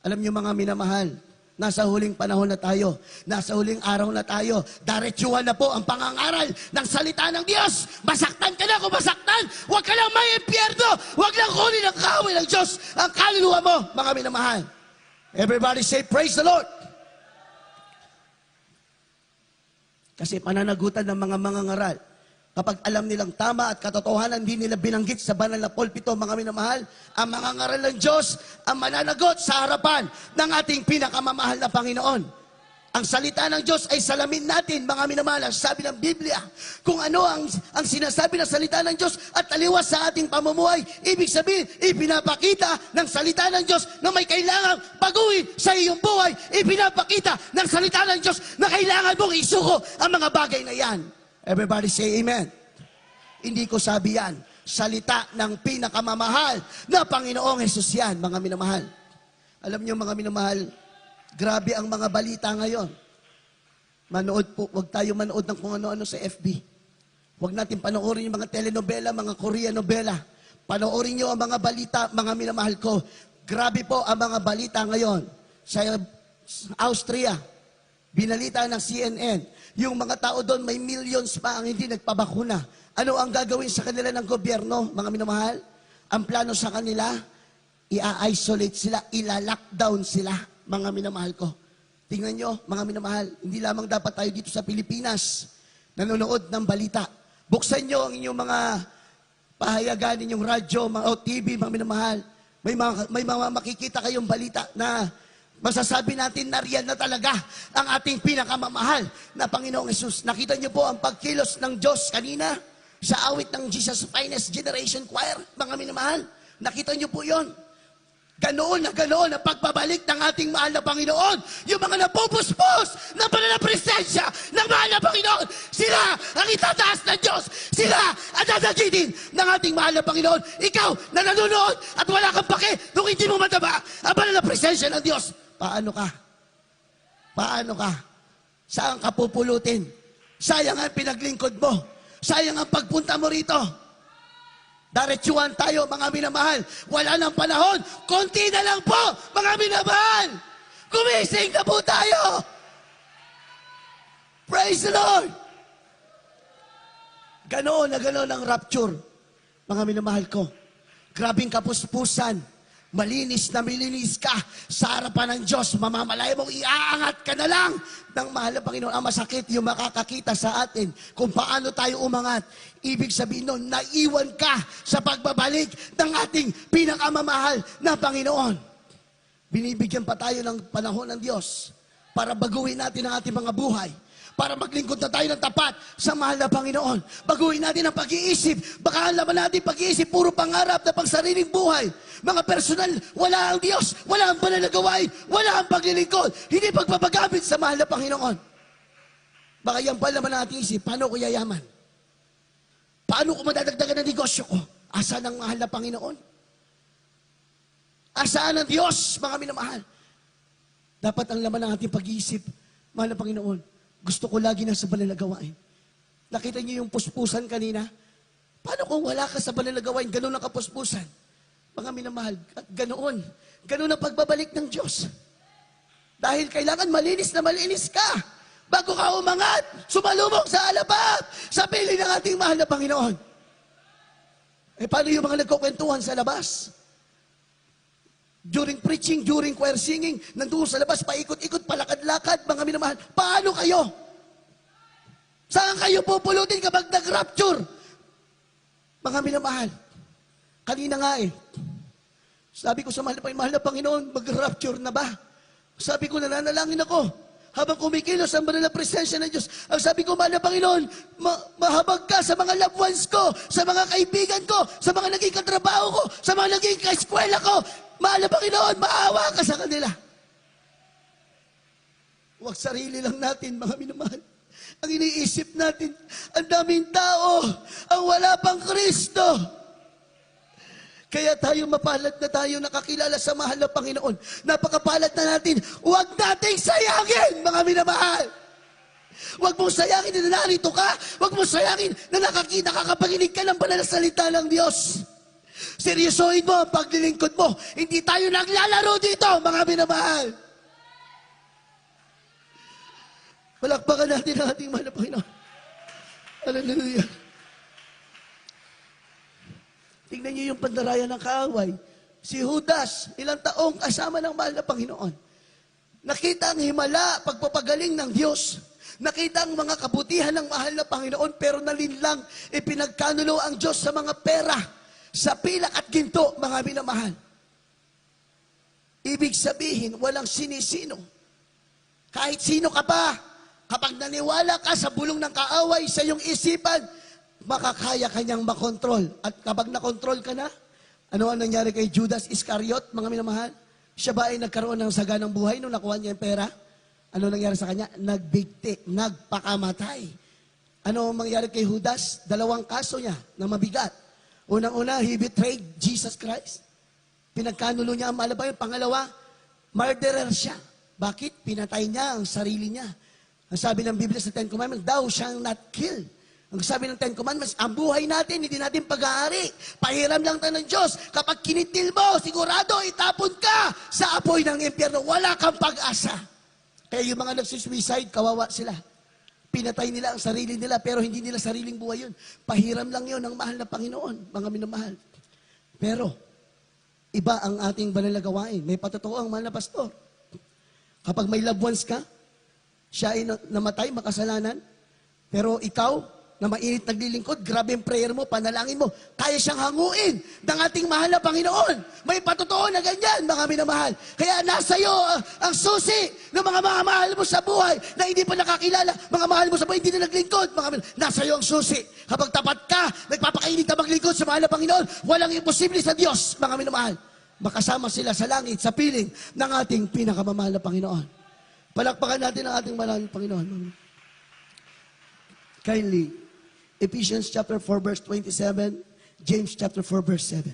Alam niyo mga minamahal, nasa huling panahon na tayo. Nasa huling araw na tayo. Diretsuhan na po ang pangangaral ng salita ng Diyos. Masaktan ka na kung masaktan. Huwag ka lang may impyerno. Huwag lang kunin ang kaaway ng Diyos ang kaluluwa mo, mga minamahal. Everybody say, praise the Lord. Kasi pananagutan ng mga mangangaral, kapag alam nilang tama at katotohanan, hindi nila binanggit sa banal na pulpito, mga minamahal, ang mangangaral ng Diyos ang mananagot sa harapan ng ating pinakamamahal na Panginoon. Ang salita ng Diyos ay salamin natin, mga minamahal. Sabi ng Biblia, kung ano ang sinasabi ng salita ng Diyos at taliwas sa ating pamumuhay, ibig sabihin, ipinapakita ng salita ng Diyos na may kailangang baguhin sa iyong buhay. Ipinapakita ng salita ng Diyos na kailangan mong isuko ang mga bagay na yan. Everybody say amen. Hindi ko sabi yan. Salita ng pinakamamahal na Panginoong Hesus yan, mga minamahal. Alam niyo, mga minamahal, grabe ang mga balita ngayon. Huwag tayo manood ng kung ano-ano sa FB. Huwag natin panoorin yung mga telenovela, mga Korean novela. Panoorin nyo ang mga balita, mga minamahal ko. Grabe po ang mga balita ngayon. Sa Austria, binalita ng CNN, yung mga tao doon may millions pa ang hindi nagpabakuna. Ano ang gagawin sa kanila ng gobyerno, mga minamahal? Ang plano sa kanila, i-isolate sila, ila-lockdown sila. Mga minamahal ko. Tingnan nyo, mga minamahal, hindi lamang dapat tayo dito sa Pilipinas nanonood ng balita. Buksan nyo ang inyong mga pahayagan, inyong radyo, mga TV, mga minamahal. May mga makikita kayong balita na masasabi natin na riyan na talaga ang ating pinakamamahal na Panginoong Hesus. Nakita nyo po ang pagkilos ng Diyos kanina sa awit ng Jesus Finest Generation Choir, mga minamahal. Nakita nyo po yon. Ganoon ang pagbabalik ng ating mahal na Panginoon. Yung mga napupuspos ng banal na presensya ng mahal na Panginoon, sila ang itataas ng Diyos. Sila ang dadagitin ng ating mahal na Panginoon. Ikaw na nanonood at wala kang pake nung hindi mo mataba ang banal na presensya ng Diyos. Paano ka? Paano ka? Saan ka pupulutin? Sayang ang pinaglingkod mo. Sayang ang pagpunta mo rito. Diretsuhan tayo, mga minamahal. Wala nang panahon. Konti na lang po, mga minamahal. Gumising na po tayo. Praise the Lord. Ganoon ang rapture, mga minamahal ko. Grabing kapuspusan. Malinis na malinis ka sa harapan ng Diyos. Mamamalaya mong iaangat ka na lang ng mahal na Panginoon. Ang masakit yung makakakita sa atin kung paano tayo umangat. Ibig sabihin nun, naiwan ka sa pagbabalik ng ating pinakamamahal na Panginoon. Binibigyan pa tayo ng panahon ng Diyos para baguhin natin ang ating mga buhay. Para maglingkod na tayo ng tapat sa mahal na Panginoon. Baguhin natin ang pag-iisip. Baka alam natin pag-iisip, puro pangarap na pang sariling buhay. Mga personal, wala ang Diyos, wala ang banal na gawain, wala ang paglilingkod, hindi pagpapagamit sa mahal na Panginoon. Baka yan pa naman natin isip, paano ko yayaman? Paano ko madadagdagan ng negosyo ko? Asaan ang mahal na Panginoon? Asaan ang Diyos, mga minamahal? Dapat ang laman ng ating pag-iisip, mahal na Panginoon, gusto ko lagi na sa banal na gawain. Nakita niyo yung puspusan kanina? Paano kung wala ka sa banal na gawain, gano'n ang kapuspusan? Mga minamahal, at ganoon ang pagbabalik ng Diyos. Dahil kailangan malinis na malinis ka. Bago ka umangat, sumalubong sa alabak, sa piling ng ating mahal na Panginoon. Eh, paano yung mga nagkukwentuhan sa labas? During preaching, during choir singing, nandoon sa labas, paikot-ikot, palakad-lakad, mga minamahal. Paano kayo? Saan kayo pupulutin kapag nag-rapture? Mga minamahal, kanina nga sabi ko sa mahal na Panginoon, mag-rapture na ba? Sabi ko, nananalangin ako. Habang kumikilos ang banal na presensya ng Diyos, ang sabi ko, mahal na Panginoon, mahabag ka sa mga loved ones ko, sa mga kaibigan ko, sa mga naging katrabaho ko, sa mga naging kaeskwela ko. Mahal na Panginoon, maawa ka sa kanila. Huwag sarili lang natin, mga minamahal. Ang iniisip natin, ang daming tao, ang wala pang Kristo. Kaya tayo mapalad na tayo nakakilala sa mahal na Panginoon. Napakapalad na natin. Huwag nating sayangin, mga minamahal. Huwag mong sayangin na narito ka. Huwag mong sayangin na nakakapaginig ka ng banal na salita ng Diyos. Seryosohin mo ang paglilingkod mo. Hindi tayo naglalaro dito, mga minamahal. Palakpakan natin ang ating mahal na Panginoon. Hallelujah. Tingnan niyo yung pandaraya ng kaaway. Si Judas, ilang taong kasama ng mahal na Panginoon. Nakita ang himala, pagpapagaling ng Diyos. nakita ang mga kabutihan ng mahal na Panginoon, pero nalinlang ipinagkanulo ang Diyos sa mga pera, sa pilak at ginto, mga minamahal. Ibig sabihin, walang sinisino. Kahit sino ka pa, kapag naniwala ka sa bulong ng kaaway sa iyong isipan, makakaya kanyang makontrol. At kapag nakontrol ka na, ano ang nangyari kay Judas Iscariot, mga minamahal? Siya ba ay nagkaroon ng saganang buhay nung nakuha niya yung pera? Ano nangyari sa kanya? Nagbigti, nagpakamatay. Ano ang mangyari kay Judas? 2 kaso niya na mabigat. Unang-una, he betrayed Jesus Christ. Pinagkanulo niya ang mahal na Panginoon. Pangalawa, murderer siya. Bakit? Pinatay niya ang sarili niya. Ang sabi ng Biblia sa Ten Commandments, thou shalt not kill. Ang sabi ng Ten Commandments, ang buhay natin, hindi natin pag-aari. Pahiram lang tayo ng Diyos. Kapag kinitil mo, sigurado, itapon ka sa apoy ng impyerno. Wala kang pag-asa. Kaya yung mga nagsusuicide, kawawa sila. Pinatay nila ang sarili nila, pero hindi nila sariling buhay yun. Pahiram lang yun ng mahal na Panginoon, mga minamahal. Pero, iba ang ating banal na gawain. May patotoo ang mahal na pastor. Kapag may loved ones ka, siya ay namatay, makasalanan, pero ikaw, na mainit naglilingkod, grabe ang prayer mo, panalangin mo, kaya siyang hanguin ng ating mahal na Panginoon. May patotoo na ganyan, mga minamahal. Kaya nasa iyo ang susi ng mga mahal mo sa buhay na hindi pa nakakilala, mga mahal mo sa buhay, hindi na naglingkod. Nasa iyo ang susi. Kapag tapat ka, nagpapakainit na maglingkod sa mahal na Panginoon, walang imposible sa Diyos, mga minamahal. Makasama sila sa langit, sa piling ng ating pinakamamahal na Panginoon. Palakpakan natin ang ating mahal na Panginoon. Kindly, Ephesians chapter 4 verse 27, James chapter 4 verse 7.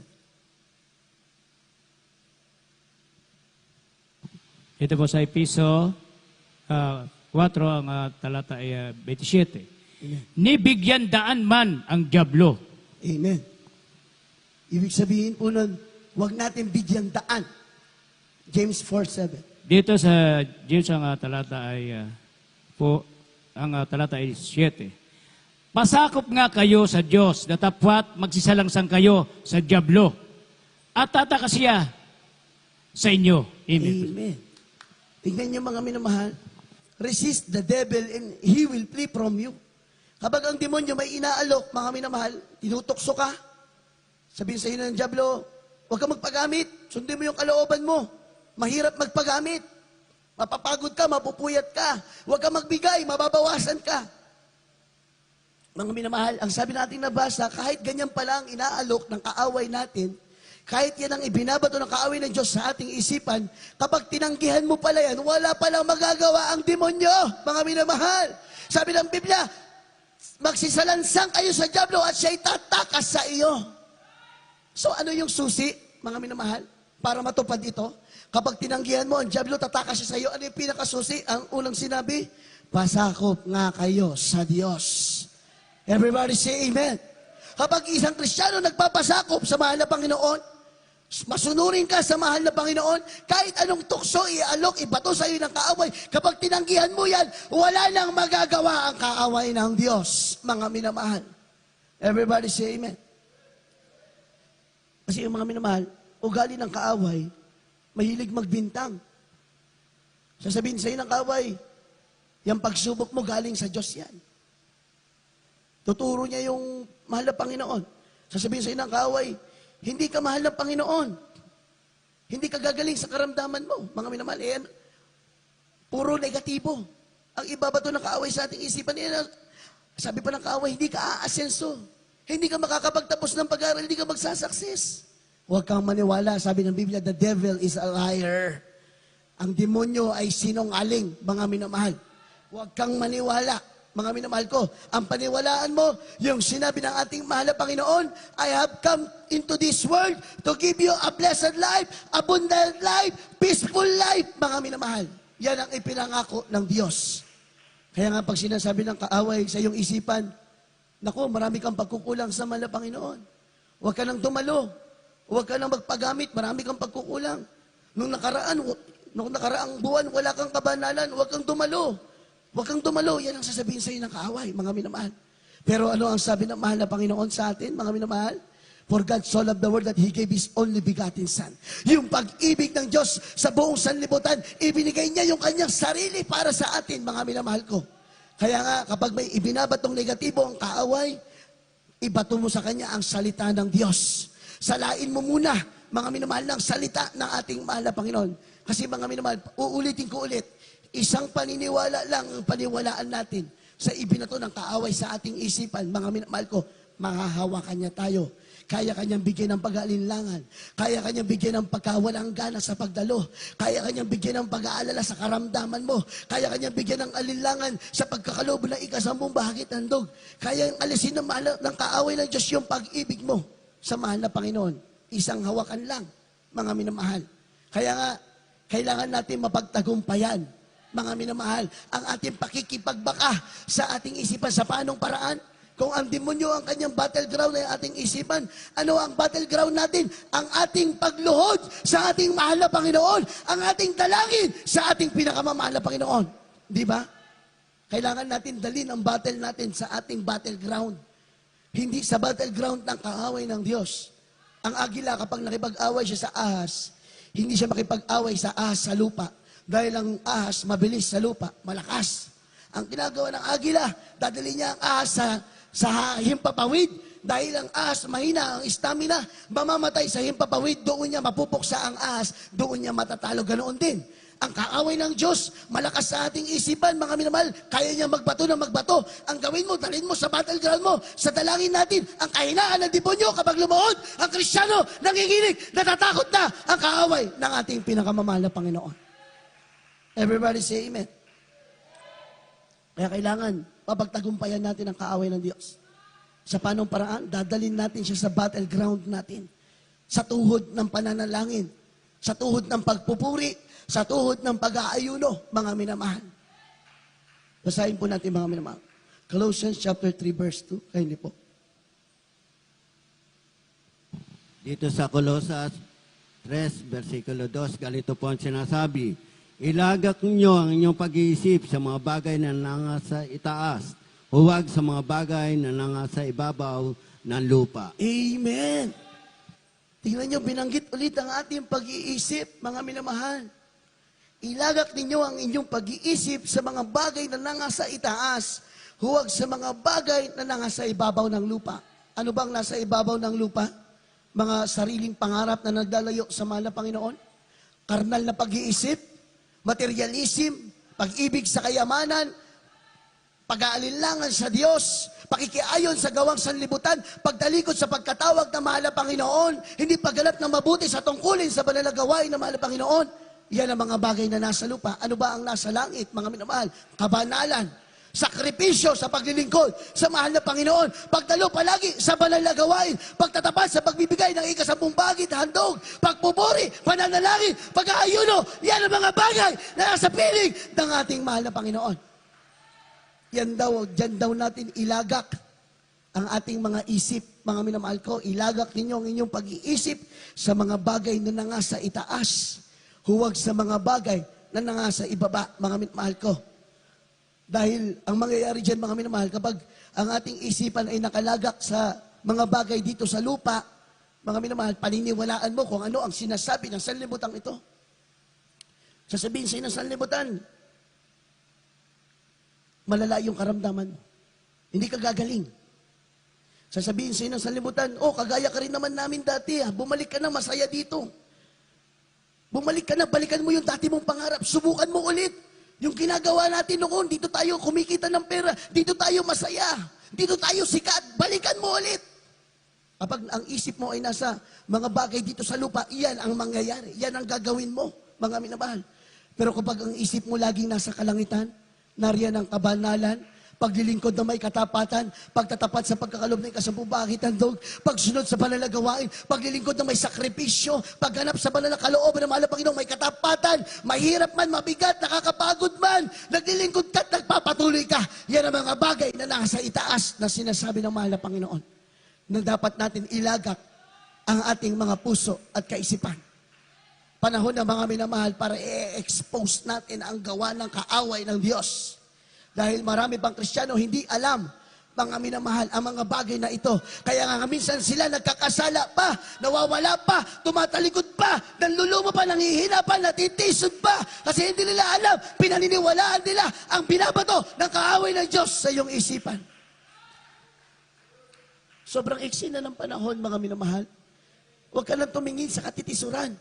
Ito po sa Episo 4, ang talata ay 27. Amen. Nibigyan daan man ang dyablo. Amen. Ibig sabihin po nun, huwag natin bigyan daan. James 4:7. Dito sa James ang talata ay ang talata ay 7. Pasakop nga kayo sa Diyos, datapwat magsisalangsang kayo sa dyablo. At tatakas siya sa inyo. Amen. Amen. Tignan niyo mga minamahal. Resist the devil and he will flee from you. Kapag ang demonyo may inaalok, mga minamahal, tinutokso ka. Sabihin sa inyo ng dyablo, huwag ka magpagamit. Sundin mo yung kalooban mo. Mahirap magpagamit. Mapapagod ka, mapupuyat ka. Huwag ka magbigay, mababawasan ka. Mga minamahal, ang sabi nating nabasa, kahit ganyan pala ang inaalok ng kaaway natin, kahit yan ang ibinabato ng kaaway ng Diyos sa ating isipan, kapag tinanggihan mo pala yan, wala palang magagawa ang demonyo, mga minamahal. Sabi ng Biblia, magsisalansang kayo sa dyablo at siya'y tatakas sa iyo. So ano yung susi, mga minamahal, para matupad ito? Kapag tinanggihan mo ang dyablo, tatakas siya sa iyo, ano yung pinakasusi? Ang unang sinabi, pasakop nga kayo sa Diyos. Everybody say amen. Kapag isang Kristiyano nagpapasakop sa mahal na Panginoon, masunurin ka sa mahal na Panginoon, kahit anong tukso, ialok, ibato sa iyo ng kaaway, kapag tinanggihan mo yan, wala nang magagawa ang kaaway ng Diyos, mga minamahal. Everybody say amen. Kasi yung mga minamahal, ugali ng kaaway, mahilig magbintang. Sasabihin sa iyo ng kaaway, yung pagsubok mo galing sa Diyos yan. Tuturo niya yung mahal na Panginoon. Sasabihin sa inang kaaway, hindi ka mahal ng Panginoon. Hindi ka gagaling sa karamdaman mo. Mga minamahal, puro negatibo. Ang ibabato ng kaaway sa ating isipan, sabi pa ng kaaway, hindi ka aasenso. Hindi ka makakapagtapos ng pag-aaral, hindi ka magsasucess. Huwag kang maniwala. Sabi ng Biblia, the devil is a liar. Ang demonyo ay sinungaling, mga minamahal. Huwag kang maniwala. Mga minamahal ko, ang paniwalaan mo, yung sinabi ng ating mahal na Panginoon, I have come into this world to give you a blessed life, abundant life, peaceful life, mga minamahal. Yan ang ipinangako ng Diyos. Kaya nga pag sinasabi ng kaaway sa iyong isipan, naku, marami kang pagkukulang sa mahal na Panginoon. Huwag ka nang dumalo. Huwag ka nang magpagamit, marami kang pagkukulang. Nung nakaraang buwan, wala kang kabanalan, huwag kang dumalo. Huwag kang dumalo, yan ang sasabihin sa iyo ng kaaway, mga minamahal. Pero ano ang sabi ng mahal na Panginoon sa atin, mga minamahal? For God so loved the world that He gave His only begotten Son. Yung pag-ibig ng Diyos sa buong sanlibutan, ibinigay niya yung kanyang sarili para sa atin, mga minamahal ko. Kaya nga, kapag may ibinabatong negatibo ang kaaway, ibato mo sa kanya ang salita ng Diyos. Salain mo muna, mga minamahal, ng salita ng ating mahal na Panginoon. Kasi mga minamahal, uulitin ko ulit, isang paniniwala lang ang paniwalaan natin sa ibinato ng kaaway sa ating isipan. Mga minamahal ko, mahahawakan niya tayo. Kaya kanyang bigyan ng pag-aalinlangan. Kaya kanyang bigyan ng pagkawalang gana sa pagdalo. Kaya kanyang bigyan ng pag-aalala sa karamdaman mo. Kaya kanyang bigyan ng alinlangan sa pagkakalob ng ikasampung bahagit ng handog. Kaya yung alisin ng, ng kaaway ng Diyos yung pag-ibig mo sa mahal na Panginoon. Isang hawakan lang, mga minamahal. Kaya nga, kailangan natin mapagtagumpayan, mga minamahal, ang ating pakikipagbaka sa ating isipan. Sa paanong paraan? Kung ang demonyo ang kanyang battleground ay ating isipan, ano ang battleground natin? Ang ating pagluhod sa ating mahal na Panginoon, ang ating dalangin sa ating pinakamamahal na Panginoon. Di ba? Kailangan natin dalhin ang battle natin sa ating battleground. Hindi sa battleground ng kaaway ng Diyos. Ang agila, kapag nakipag-away siya sa ahas, hindi siya makipag-away sa ahas sa lupa. Dahil ang ahas mabilis sa lupa, malakas. Ang ginagawa ng agila, dadali niya ang ahas sa himpapawid. Dahil ang ahas, mahina ang stamina, mamamatay sa himpapawid, doon niya mapupuksa ang ahas, doon niya matatalo. Ganoon din. Ang kaaway ng Diyos, malakas sa ating isipan, mga minamahal, kaya niya magbato na magbato. Ang gawin mo, dalhin mo sa battleground mo, sa dalangin natin, ang kahinaan ng demonyo kapag lumuhod, ang Kristiyano, nanginginig, natatakot na ang kaaway ng ating pinakamamahal na Panginoon. Everybody say amen. Kaya kailangan, papagtagumpayan natin ang kaaway ng Diyos. Sa panong paraan, dadalhin natin siya sa battleground natin. Sa tuhod ng pananalangin, sa tuhod ng pagpupuri, sa tuhod ng pag-aayuno, mga minamahal. Basahin po natin, mga minamahal. Colossians chapter 3 verse 2. Kayo po. Dito sa Colosas 3, versikulo 2, ganito po ang sinasabi, ilagak niyo ang inyong pag-iisip sa mga bagay na nangasa itaas, huwag sa mga bagay na nangasa ibabaw ng lupa. Amen. Tingnan niyo, binanggit ulit ang ating pag-iisip, mga minamahal. Ilagak ninyo ang inyong pag-iisip sa mga bagay na nangasa itaas, huwag sa mga bagay na nangasa ibabaw ng lupa. Ano bang nasa ibabaw ng lupa? Mga sariling pangarap na nagdalayo sa mahal na Panginoon? Karnal na pag-iisip? Materialism? Pag-ibig sa kayamanan? Pag-aalinlangan sa Diyos? Pakikiayon sa gawang sanlibutan? Pagdalikod sa pagkatawag ng mahal na Panginoon? Hindi pagganap ng mabuti sa tungkulin sa banal na gawain ng mahal na Panginoon? Yan ang mga bagay na nasa lupa. Ano ba ang nasa langit, mga minamahal? Kabanalan, sakripisyo sa paglilingkod sa mahal na Panginoon, pagdalo palagi sa banal na gawain, pagtatapat sa pagbibigay ng ikasampung bahagit handog, pagpupuri, pananalangin, pag-aayuno. Yan ang mga bagay na nasa piling ng ating mahal na Panginoon. Yan daw, dyan daw natin ilagak ang ating mga isip, mga minamahal ko. Ilagak ninyo ang inyong pag-iisip sa mga bagay na nangasa itaas. Huwag sa mga bagay na nangasa ibaba, mga minamahal ko. Dahil ang mangyayari dyan, mga minamahal, kapag ang ating isipan ay nakalagak sa mga bagay dito sa lupa, mga minamahal, paniniwalaan mo kung ano ang sinasabi ng sanlibutan ito. Sasabihin sa'yo ng sanlibutan, malala yung karamdaman mo. Hindi ka gagaling. Sasabihin sa'yo ng sanlibutan, oh, kagaya ka rin naman namin dati, bumalik ka na, masaya dito. Bumalik ka na, balikan mo yung dati mong pangarap, subukan mo ulit. Yung ginagawa natin noon, dito tayo kumikita ng pera, dito tayo masaya, dito tayo sikat, balikan mo ulit. Kapag ang isip mo ay nasa mga bagay dito sa lupa, iyan ang mangyayari, yan ang gagawin mo, mga minamahal. Pero kapag ang isip mo laging nasa kalangitan, nariyan ang kabanalan, paglilingkod na may katapatan, pagtatapat sa pagkakalob ng ikasampung bahagit handog, pagsunod sa banal na gawain, paglilingkod na may sakripisyo, pagganap sa banal na kalooban ng mahal na Panginoon, may katapatan, mahirap man, mabigat, nakakapagod man, naglilingkod ka at nagpapatuloy ka. Yan ang mga bagay na nasa itaas na sinasabi ng mahal na Panginoon na dapat natin ilagak ang ating mga puso at kaisipan. Panahon na mga minamahal para i-expose natin ang gawa ng kaaway ng Diyos. Dahil marami pang Kristiyano hindi alam mga minamahal, ang mga bagay na ito. Kaya nga minsan sila nagkakasala pa, nawawala pa, tumatalikod pa, nanlulumo pa, nanghihina pa, natitisod pa. Kasi hindi nila alam, pinaniniwalaan nila ang binabato ng kaaway ng Diyos sa iyong isipan. Sobrang iksi na ng panahon, mga minamahal. Huwag ka nang tumingin sa katitisuran.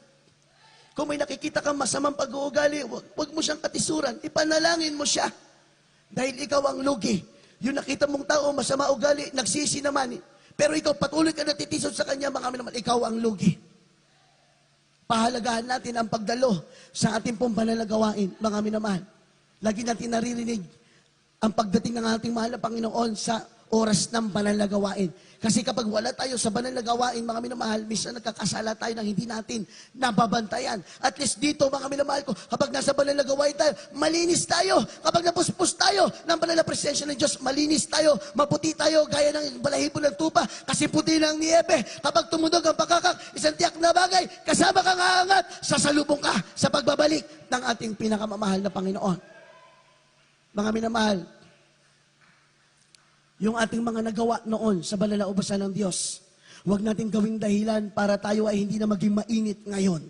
Kung may nakikita kang masamang pag-uugali, huwag mo siyang katisuran. Ipanalangin mo siya. Dahil ikaw ang lugi. Yung nakita mong tao, masama ugali, nagsisi naman. Pero ikaw patuloy ka natitisod sa kanya, mga minamahal, ikaw ang lugi. Pahalagahan natin ang pagdalo sa ating pong panalagawain, mga minamahal. Lagi natin naririnig ang pagdating ng ating mahal na Panginoon sa oras ng panalagawain. Kasi kapag wala tayo sa banal na gawain, mga minamahal, minsan nagkakasala tayo ng hindi natin nababantayan. At least dito, mga minamahal ko, kapag nasa banal na gawain tayo, malinis tayo. Kapag napuspos tayo ng banal na presensya ng Diyos, malinis tayo, maputi tayo, gaya ng balahibo ng tupa, kasi puti ng niebe. Kapag tumundog ang pakakak, isang tiyak na bagay, kasama kang aangat, sasalubong ka sa pagbabalik ng ating pinakamamahal na Panginoon. Mga minamahal, yung ating mga nagawa noon sa banal na ubasan ng Diyos, huwag natin gawing dahilan para tayo ay hindi na maging mainit ngayon.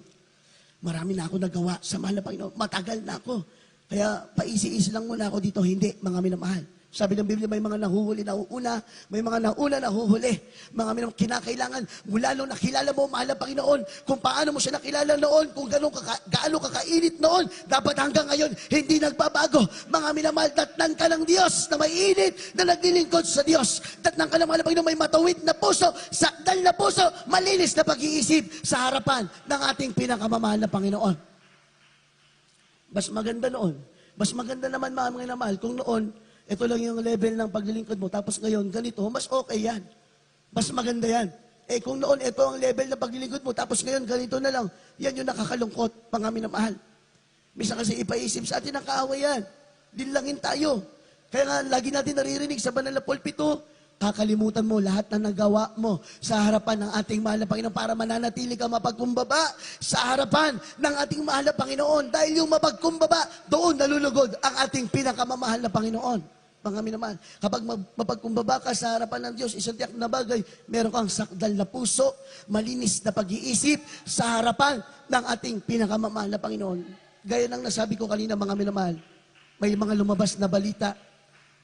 Marami na ako nagawa sa mahal na Panginoon. Matagal na ako. Kaya paisi-isi lang muna ako dito. Hindi, mga minamahal. Sabi ng Biblia, may mga nahuhuli na uuna, may mga nauna na huhuli. Mga minamahal, kinakailangan, mula nung nakilala mo, mahal na Panginoon, kung paano mo siya nakilala noon, kung gaano kakainit noon, dapat hanggang ngayon, hindi nagbabago. Mga minamahal, datnan ka ng Diyos na may init, na naglilingkod sa Diyos. Datnan ka ng mahal na Panginoon, may matawid na puso, sakdal na puso, malinis na pag-iisip sa harapan ng ating pinakamamahal na Panginoon. Mas maganda noon. Mas maganda naman, mga minamahal, kung noon, ito lang yung level ng paglilingkod mo. Tapos ngayon, ganito, mas okay yan. Mas maganda yan. Eh kung noon, ito ang level ng paglilingkod mo. Tapos ngayon, ganito na lang. Yan yung nakakalungkot, mga minamahal. Misa kasi ipaisip sa atin ang kaaway yan. Dinlangin tayo. Kaya nga, lagi natin naririnig sa banal na pulpito, kakalimutan mo lahat na nagawa mo sa harapan ng ating mahal na Panginoon para mananatili ka mapagkumbaba sa harapan ng ating mahal na Panginoon. Dahil yung mapagkumbaba, doon nalulugod ang ating pinakamamahal na Panginoon. Mga minamahal, kapag mapagkumbaba ka sa harapan ng Diyos, isang tiyak na bagay, meron kang sakdal na puso, malinis na pag-iisip sa harapan ng ating pinakamamahal na Panginoon. Gaya ng nasabi ko kanina, mga minamahal, may mga lumabas na balita.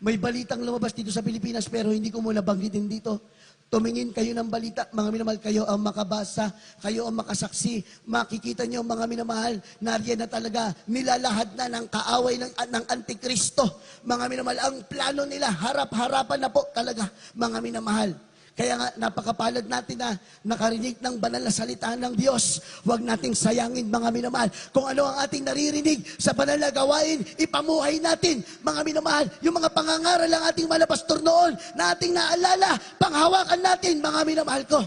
May balitang lumabas dito sa Pilipinas, pero hindi ko muna banggitin dito. Tumingin kayo ng balita, mga minamahal, kayo ang makabasa, kayo ang makasaksi. Makikita niyo, mga minamahal, nariyan na talaga, nilalahad na ng kaaway ng Antikristo. Mga minamahal, ang plano nila, harap-harapan na po talaga, mga minamahal. Kaya nga, napakapalad natin na nakarinig ng banal na salita ng Diyos. Huwag nating sayangin, mga minamahal. Kung ano ang ating naririnig sa banal na gawain, ipamuhay natin, mga minamahal. Yung mga pangangaral ng ating mga pastor noon, na ating naalala, panghawakan natin, mga minamahal ko.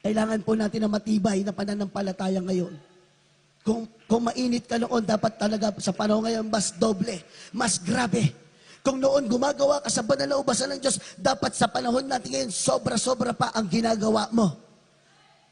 Kailangan po natin na matibay na pananampalataya ngayon. Kung mainit ka noon, dapat talaga sa panahon ngayon, mas doble, mas grabe. Kung noon gumagawa ka sa banal na ubasan ng Diyos, dapat sa panahon natin ngayon, sobra-sobra pa ang ginagawa mo.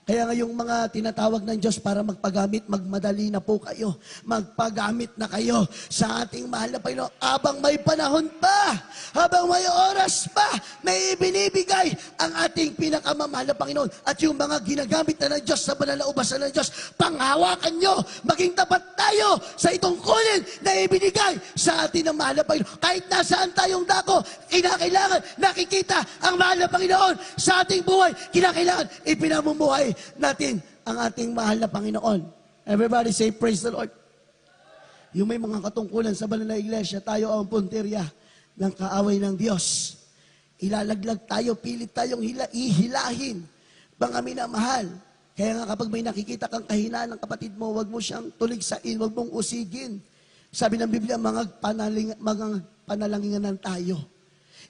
Kaya nga yung mga tinatawag ng Diyos para magpagamit, magmadali na po kayo. Magpagamit na kayo sa ating mahal na Panginoon. Habang may panahon pa, habang may oras pa, may ibinibigay ang ating pinakamamahal na Panginoon. At yung mga ginagamit na ng Diyos sa banal na ubasan ng Diyos, panghawakan nyo, maging tapat tayo sa itungkulin na ibinigay sa ating ng mahal na Panginoon. Kahit nasaan tayong dako, kinakailangan nakikita ang mahal na Panginoon sa ating buhay. Kinakailangan ipinamumuhay natin ang ating mahal na Panginoon. Everybody say, praise the Lord. Yung may mga katungkulan sa banal na iglesia, tayo ang punterya ng kaaway ng Diyos. Ilalaglag tayo, pilit tayong ihilahin. Mga minamahal. Kaya nga kapag may nakikita kang kahinaan ng kapatid mo, huwag mo siyang tuligsain, huwag mong usigin. Sabi ng Biblia, mga panalanginan tayo.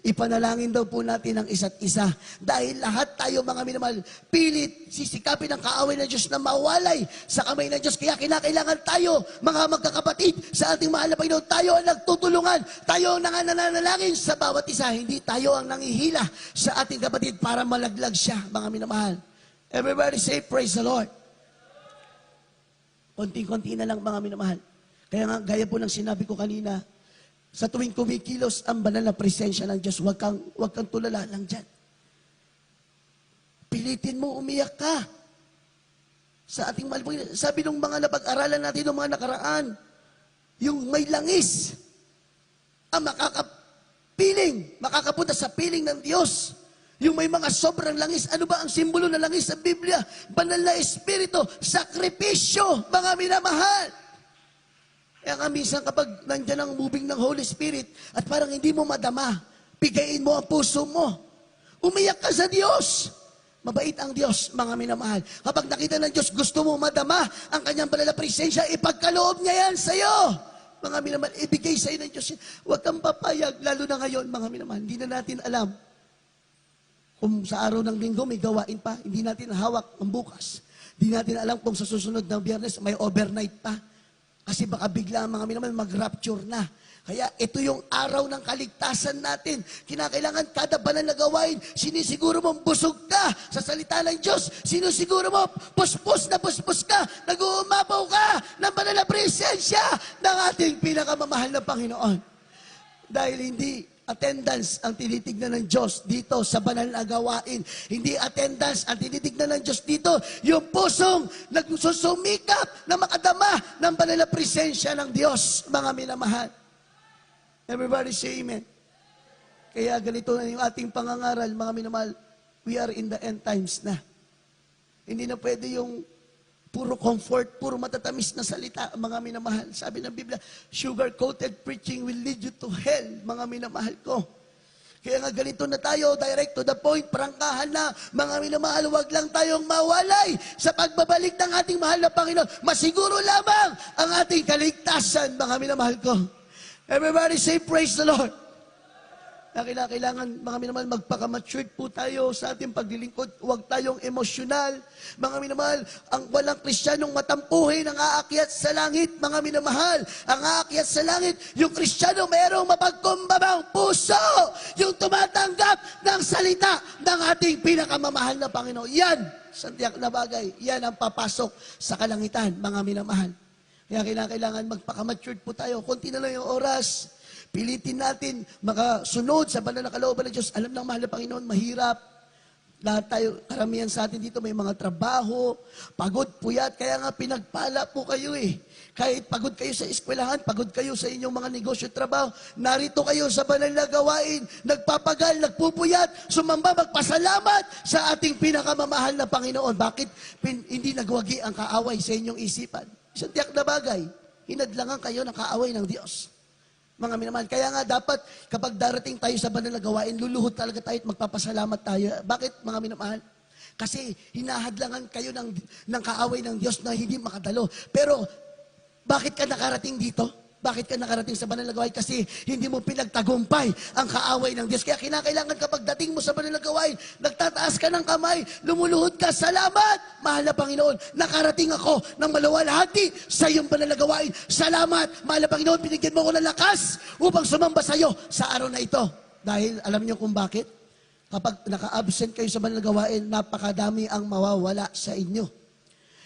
Ipanalangin daw po natin ang isa't isa. Dahil lahat tayo, mga minamahal, pilit sisikapin ang kaaway ng Diyos na mawalay sa kamay ng Diyos. Kaya kinakailangan tayo, mga magkakapatid, sa ating mahal na Panginoon, tayo ang nagtutulungan. Tayo ang nananalangin sa bawat isa. Hindi tayo ang nangihila sa ating kapatid para malaglag siya, mga minamahal. Everybody say, praise the Lord. Konting-konti na lang, mga minamahal. Kaya nga, gaya po ng sinabi ko kanina, Sa tuwing kumikilos ang banal na presensya ng Diyos, wag kang tulala lang dyan. Pilitin mo, umiyak ka. Sa ating malapang, sabi ng mga napag-aralan natin ng mga nakaraan, yung may langis, ang makakapunta sa piling ng Diyos. Yung may mga sobrang langis. Ano ba ang simbolo ng langis sa Biblia? Banal na Espiritu, sakripisyo, mga minamahal. Kaya nga minsan kapag nandyan ang moving ng Holy Spirit at parang hindi mo madama, pigayin mo ang puso mo. Umiyak ka sa Diyos. Mabait ang Diyos, mga minamahal. Kapag nakita ng Diyos, gusto mo madama ang kanyang banal na presensya, ipagkaloob niya yan sa'yo. Mga minamahal, ibigay sa'yo ng Diyos. Huwag kang papayag, lalo na ngayon, mga minamahal. Hindi na natin alam kung sa araw ng linggo may gawain pa. Hindi natin hawak ang bukas. Hindi natin alam kung sa susunod ng Biyernes may overnight pa. Kasi baka bigla mga minamahal mag-rapture na. Kaya ito yung araw ng kaligtasan natin. Kinakailangan kada banal na gawain, sinisiguro mong busog ka sa salita ng Diyos. Sinisiguro mo, puspos ka, nag-uumapaw ka ng banal na presensya ng ating pinakamamahal na Panginoon. Dahil hindi attendance ang tinitignan ng Diyos dito sa banal na gawain. Hindi attendance ang tinitignan ng Diyos dito. Yung pusong nagsusumikap na makadama ng banal na presensya ng Diyos, mga minamahal. Everybody say amen. Kaya ganito na yung ating pangangaral, mga minamahal. We are in the end times na. Hindi na pwede yung puro comfort, puro matatamis na salita, mga minamahal. Sabi ng Biblia, sugar-coated preaching will lead you to hell, mga minamahal ko. Kaya nga ganito na tayo, direct to the point, prangkahan na, mga minamahal, wag lang tayong mawalay sa pagbabalik ng ating mahal na Panginoon. Masiguro lamang ang ating kaligtasan, mga minamahal ko. Everybody say, praise the Lord. Na kailangan, mga minamahal, magpaka-matured po tayo sa ating paglilingkod. Huwag tayong emosyonal. Mga minamahal, ang walang Kristiyanong matampuhin ang aakyat sa langit. Mga minamahal, ang aakyat sa langit, yung Kristiyano mayroong mapagkumbabang puso. Yung tumatanggap ng salita ng ating pinakamamahal na Panginoon. Yan, santiyak na bagay. Yan ang papasok sa kalangitan, mga minamahal. Kaya kailangan magpaka-matured po tayo. Konti na lang yung oras. Pilitin natin makasunod sa banal na kalooban ng Diyos. Alam ng mahal na Panginoon, mahirap. Lahat tayo, karamihan sa atin dito, may mga trabaho, pagod, puyat. Kaya nga pinagpala po kayo eh. Kahit pagod kayo sa eskwelahan, pagod kayo sa inyong mga negosyo at trabaho, narito kayo sa banal na gawain, nagpapagal, nagpupuyat, sumamba, magpasalamat sa ating pinakamamahal na Panginoon. Bakit hindi nagwagi ang kaaway sa inyong isipan? Isang tiyak na bagay, hinadlangan kayo ng kaaway ng Diyos. Mga minamahal, kaya nga dapat kapag darating tayo sa banal na gawain, luluhod talaga tayo at magpapasalamat tayo. Bakit mga minamahal? Kasi hinahadlangan kayo ng kaaway ng Diyos na hindi makadalo. Pero bakit ka nakarating dito? Bakit ka nakarating sa banal na gawain? Kasi hindi mo pinagtagumpay ang kaaway ng Diyos. Kaya kinakailangan kapag dating mo sa banal na gawain, nagtataas ka ng kamay, lumuluhod ka, salamat, mahal na Panginoon, nakarating ako ng maluwalhati sa iyong banal na gawain. Salamat, mahal na Panginoon, binigyan mo ko ng lakas upang sumamba sa iyo sa araw na ito. Dahil alam niyo kung bakit? Kapag naka-absent kayo sa banal na gawain, napakadami ang mawawala sa inyo.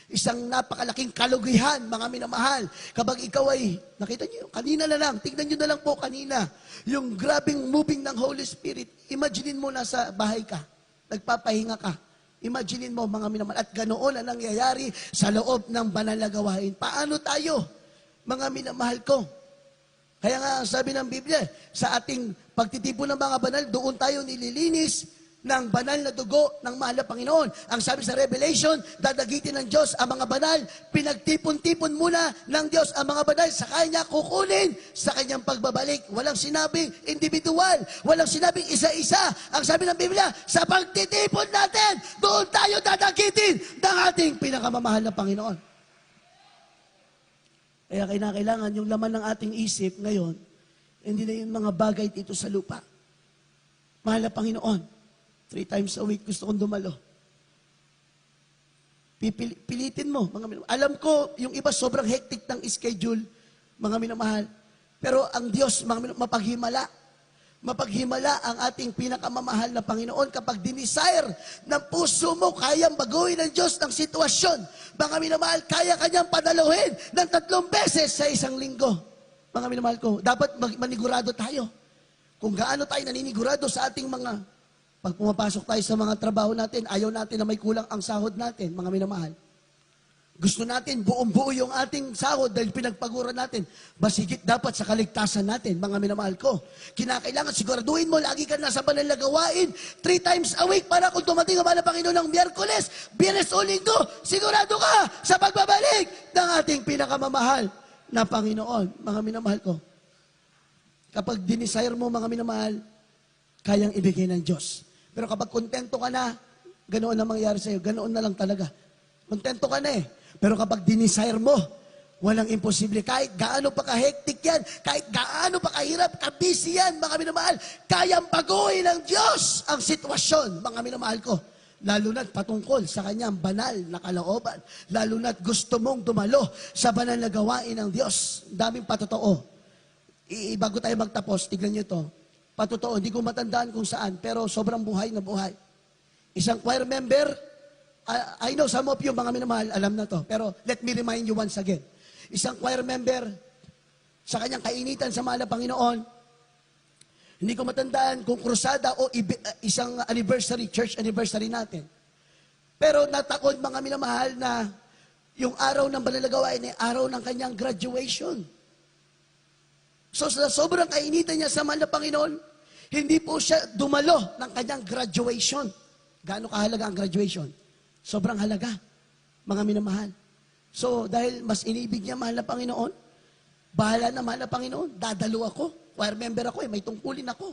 Isang napakalaking kalugihan, mga minamahal. Kapag ikaw ay, nakita niyo, kanina na lang, tignan niyo na lang po kanina, yung grabing moving ng Holy Spirit, imaginein mo nasa bahay ka, nagpapahinga ka. Imaginein mo, mga minamahal, at ganoon ang nangyayari sa loob ng banal na gawain. Paano tayo, mga minamahal ko? Kaya nga, sabi ng Biblia, sa ating pagtitipon ng mga banal, doon tayo nililinis ng banal na dugo ng mahal na Panginoon. Ang sabi sa Revelation, dadagitin ng Diyos ang mga banal, pinagtipon-tipon muna ng Diyos ang mga banal, sa kanya kukunin sa kanyang pagbabalik. Walang sinabing individual, walang sinabing isa-isa. Ang sabi ng Biblia, sa pagtitipon natin, doon tayo dadagitin ng ating pinakamamahal na Panginoon. Kaya kailangan yung laman ng ating isip ngayon, hindi na yung mga bagay dito sa lupa. Mahal na Panginoon, 3 times a week gusto kong dumalo. Pilitin mo, mga minamahal. Alam ko, yung iba sobrang hectic ng schedule, mga minamahal. Pero ang Diyos, mga minamahal, mapaghimala. Mapaghimala ang ating pinakamamahal na Panginoon kapag dinesire ng puso mo, kayang baguhin ng Diyos ng sitwasyon. Mga minamahal, kaya kanyang padaluhin ng 3 beses sa isang linggo. mga minamahal ko, dapat manigurado tayo. Kung gaano tayo naninigurado sa ating mga, pag pumapasok tayo sa mga trabaho natin, ayaw natin na may kulang ang sahod natin, mga minamahal. Gusto natin, buong-buo yung ating sahod dahil pinagpagura natin. Basigit dapat sa kaligtasan natin, mga minamahal ko. Kinakailangan, siguraduhin mo, lagi ka nasa banal na gawain, 3 times a week, para kung dumating ang mahal na Panginoon ng Miyerkules, Biyernes o Linggo, sigurado ka sa pagbabalik ng ating pinakamamahal na Panginoon, mga minamahal ko. Kapag dinesire mo, mga minamahal, kayang ibigay ng Diyos. Pero kapag kontento ka na, ganoon na mangyayari sa'yo, ganoon na lang talaga. Kontento ka na eh. Pero kapag dinesire mo, walang imposible. Kahit gaano pa ka-hectic yan, kahit gaano pa kahirap, kabisi yan, mga minamahal, kayang baguhin ng Diyos ang sitwasyon, mga minamahal ko. Lalo na't patungkol sa kanyang banal na kalooban. Lalo na't gusto mong dumalo sa banal na gawain ng Diyos. Daming patotoo. Bago tayo magtapos, tignan nyo ito. Patotoo, hindi ko matandaan kung saan, pero sobrang buhay na buhay. Isang choir member, I know some of you, mga minamahal, alam na to. Pero let me remind you once again. Isang choir member, sa kanyang kainitan sa mahal na Panginoon, hindi ko matandaan kung krusada o isang anniversary, church anniversary natin. Pero natakod, mga minamahal, na yung araw ng banalagawain ay araw ng kanyang graduation. So sa sobrang kainitan niya sa mahal na Panginoon, hindi po siya dumalo ng kanyang graduation. Gaano kahalaga ang graduation? Sobrang halaga, mga minamahal. So, dahil mas inibig niya mahal na Panginoon, bahala na mahal na Panginoon, dadalo ako. Choir member ako may tungkulin ako.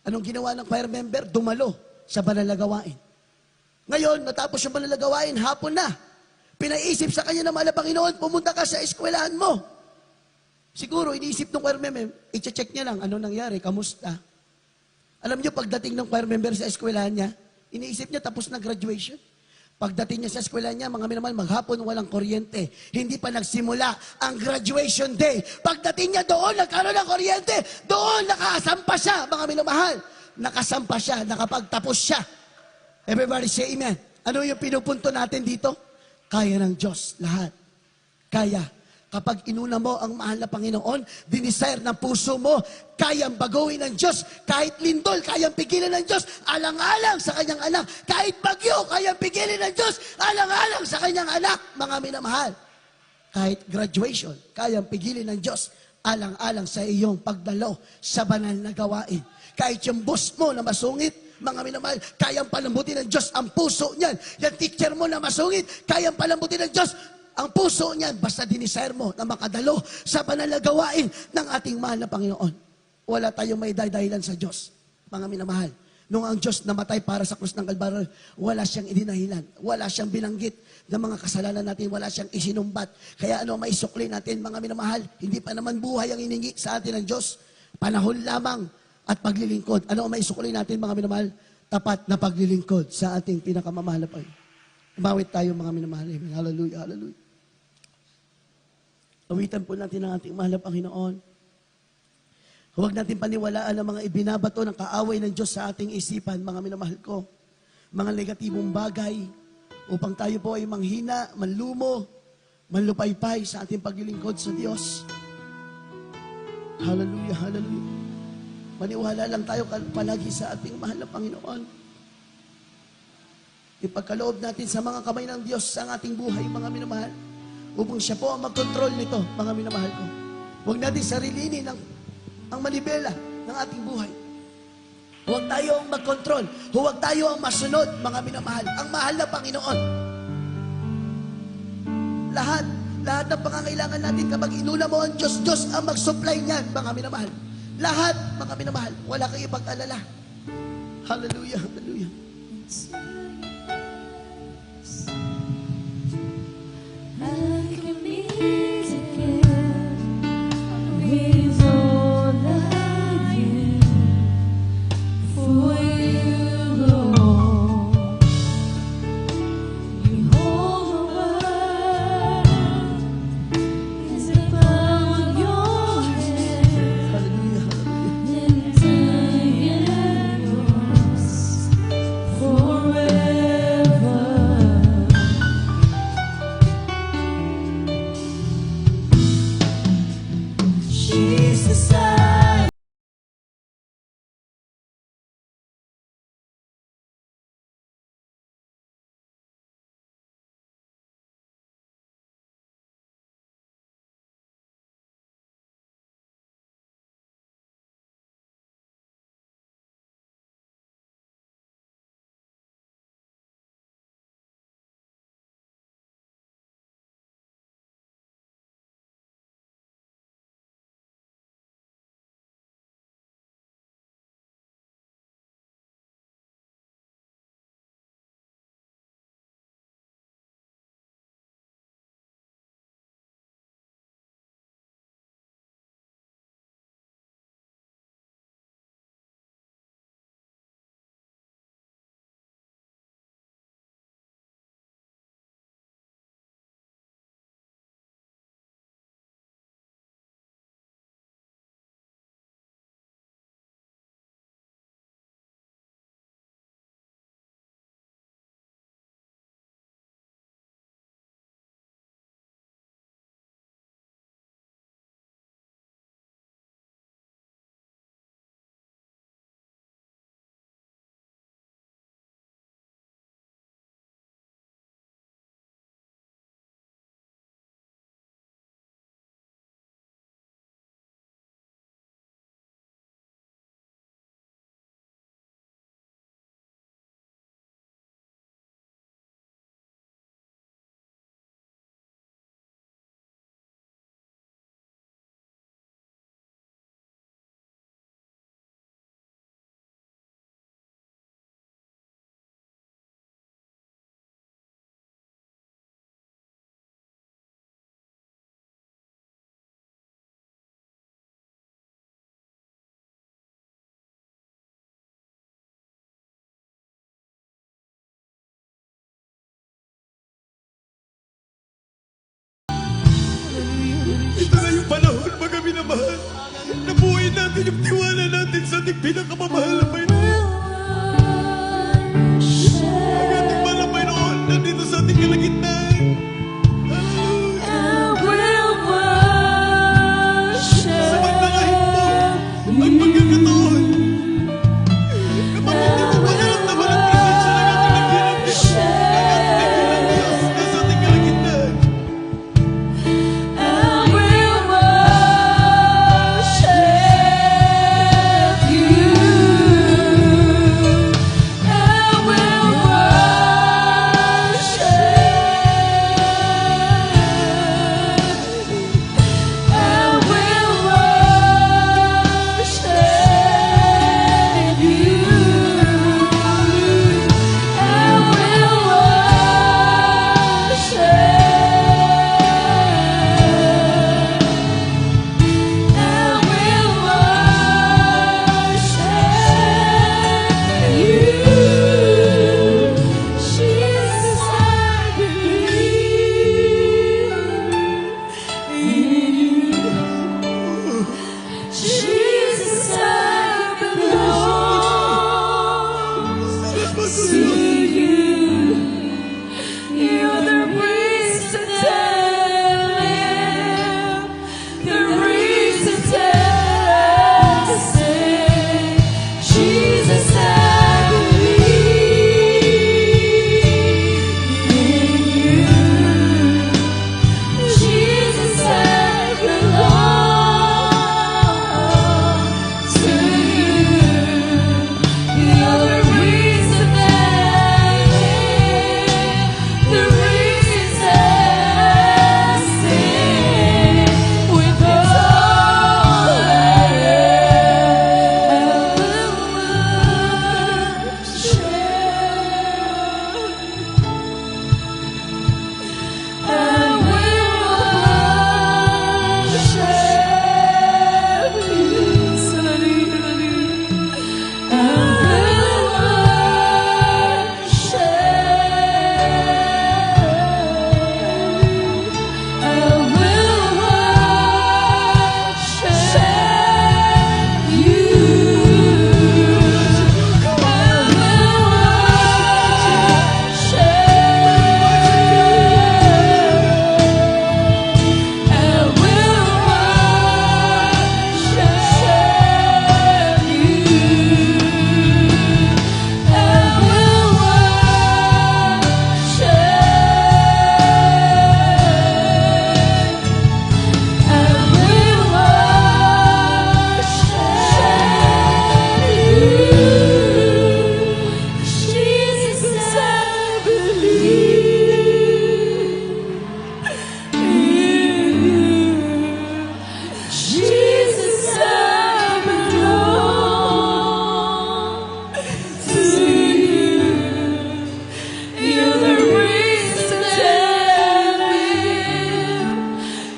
Anong ginawa ng choir member? Dumalo sa banal na gawain. Ngayon, matapos yung banal na gawain, hapon na. Pinaisip sa kanya ng mahal na Panginoon, pumunta ka sa eskwelahan mo. Siguro, iniisip ng choir member, i-check niya lang, ano nangyari, kamusta? Alam niyo, pagdating ng choir member sa eskwelahan niya, iniisip niya tapos na graduation. Pagdating niya sa eskwela niya, mga minamahal, maghapon walang kuryente. Hindi pa nagsimula ang graduation day. Pagdating niya doon, nagkaroon ng kuryente. Doon, nakasampa siya, mga minamahal. Nakasampa siya, nakapagtapos siya. Everybody say amen. Ano yung pinupunto natin dito? Kaya ng Diyos lahat. Kaya. Kapag inuna mo ang mahal na Panginoon, dinesire ng puso mo, kayang baguhin ng Diyos. Kahit lindol, kayang pigilan ng Diyos. Alang-alang sa kanyang anak. Kahit bagyo, kayang pigilan ng Diyos. Alang-alang sa kanyang anak, mga minamahal. Kahit graduation, kayang pigilin ng Diyos. Alang-alang sa iyong pagdalo sa banal na gawain. Kahit yung boss mo na masungit, mga minamahal, kayang palambutin ng Diyos ang puso niyan. Yung teacher mo na masungit, kayang palambutin ng Diyos ang puso niyan, basta dinesire mo na makadalo sa banal na gawain ng ating mahal na Panginoon. Wala tayong may dahilan sa Diyos, mga minamahal. Nung ang Diyos namatay para sa krus ng Kalbaryo, wala siyang idinahilan, wala siyang binanggit ng mga kasalanan natin, wala siyang isinumbat. Kaya ano maisukli natin, mga minamahal, hindi pa naman buhay ang iningi sa atin ng Diyos. Panahon lamang at paglilingkod. Ano ang maisukli natin, mga minamahal? Tapat na paglilingkod sa ating pinakamamahal na Panginoon. Umawit tayo, mga minamahal. Amen. Hallelujah, hallelujah. Awitan po natin ang ating mahal na Panginoon. Huwag natin paniwalaan ang mga ibinabato ng kaaway ng Diyos sa ating isipan, mga minamahal ko. Mga negatibong bagay, upang tayo po ay manghina, manlumo, manlupaypay sa ating paglilingkod sa Diyos. Hallelujah, hallelujah. Maniwala lang tayo palagi sa ating mahal na Panginoon. Ipagkaloob natin sa mga kamay ng Diyos ang ating buhay, mga minamahal. Upang siya po ang mag-control nito, mga minamahal ko. Huwag natin sarilinin ang manibela ng ating buhay. Huwag tayo ang mag-control. Huwag tayo ang masunod, mga minamahal. Ang mahal na Panginoon. Lahat ng pangangailangan natin kapag inuna mo ang Diyos, Diyos ang mag-supply niyan, mga minamahal. Lahat, mga minamahal. Wala kang ipag-alala. Hallelujah, hallelujah. I can meet again with all I am for you, Lord. You hold the world in the palm of your hand, Hallelujah, hallelujah. and I am yours forever. pinakamamahal. Nabuhay natin yung tiwala natin sa ating pinakamamahal na Panginoon. Ang ating mahal na Panginoon nandito sa ating kalagitnaan. Samantalahin mo ang pagkakataon. Kapag hindi mo panaramdaman ang presensya ng ating naghilang Diyos, ang ating naghilang Diyos na sa ating kalagitnaan. Jesus, I belong to you. You're the reason that I live, the reason that I sing. Jesus, I believe in you. Jesus, I belong to you. You're the reason that I live, the reason that I sing. With all I am, I will worship you. Jesus, I believe in you. Jesus, I belong to you. You're the reason that I live,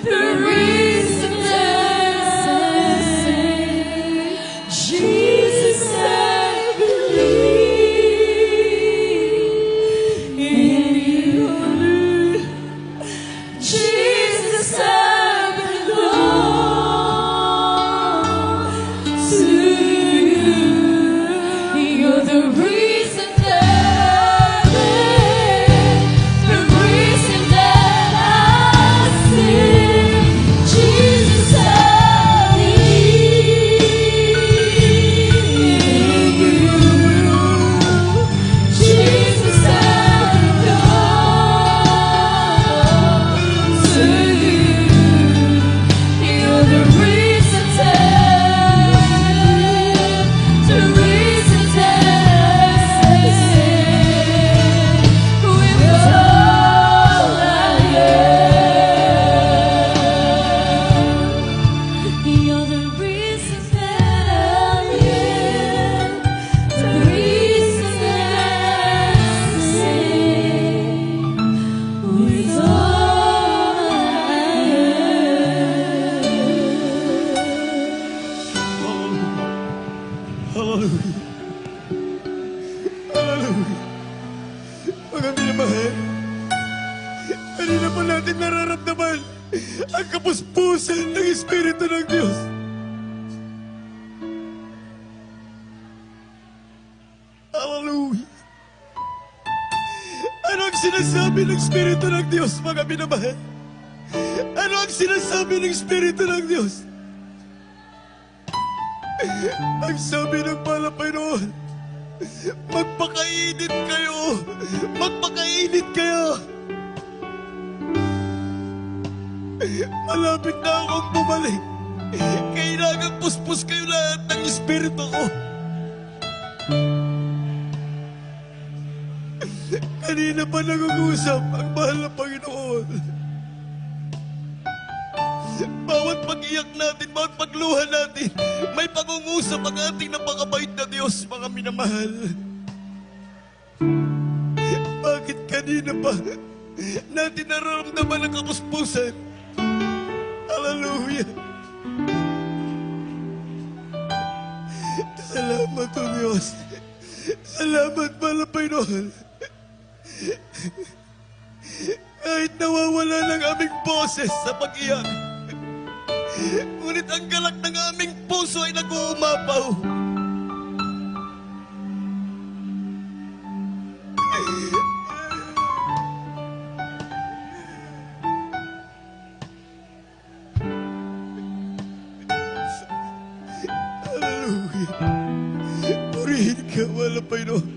the reason that I sing. Jesus, I believe in you. Jesus, I belong to you. You're the reason that I live, the reason that I sing. Jesus, I believe in you. Jesus, I belong to you. You're the reason that I live, the reason that I sing. With all I am, you're the reason that I live, the reason that I sing. With all I Hallelujah. Hallelujah. Mga minamahal, kanina pa natin nararamdaman ang kapuspusan ng Espiritu ng Diyos. Hallelujah. Ano ang sinasabi ng Espiritu ng Diyos, mga minamahal? Ano ang sinasabi ng Espiritu ng Diyos? Ang sabi ng Panginoon, magpakainit kayo! Magpakainit kayo! Malapit na akong bumalik. Kailangan puspos kayo lahat ng Espiritu ko. Kanina pa nag-uusap ang mahal na Panginoon. Bawat pag-iyak natin, bawat pagluha natin, may pag-ungusap ang ating napakabait na Diyos, mga minamahal. Bakit kanina pa natin nararamdaman ang kapuspusan? Hallelujah! Salamat, O Diyos. Salamat, mahal na Panginoon. Kahit nawawala ng aming boses sa pag-iyak, ngunit ang galak ng aming puso ay nag-uumapaw. Hallelujah. Purihin ka, mahal na Panginoon.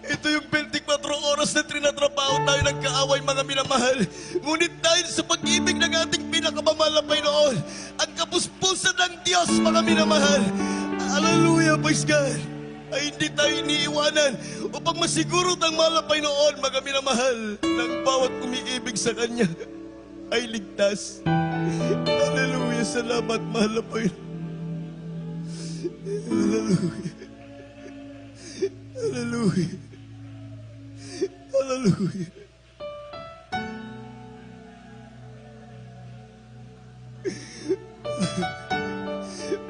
Ito yung 24 oras na trinatrabaho tayo ng kaaway, mga minamahal. Ngunit dahil sa pag-ibig ng ating pinakamamahal na Panginoon, ang kapuspusan ng Diyos, mga minamahal, hallelujah, praise God, ay hindi tayo iniiwanan upang masiguro ng mahal na Panginoon, mga minamahal, ng bawat umiibig sa Kanya ay ligtas. Hallelujah, salamat, mahal na Panginoon. Hallelujah. Hallelujah. Hallelujah.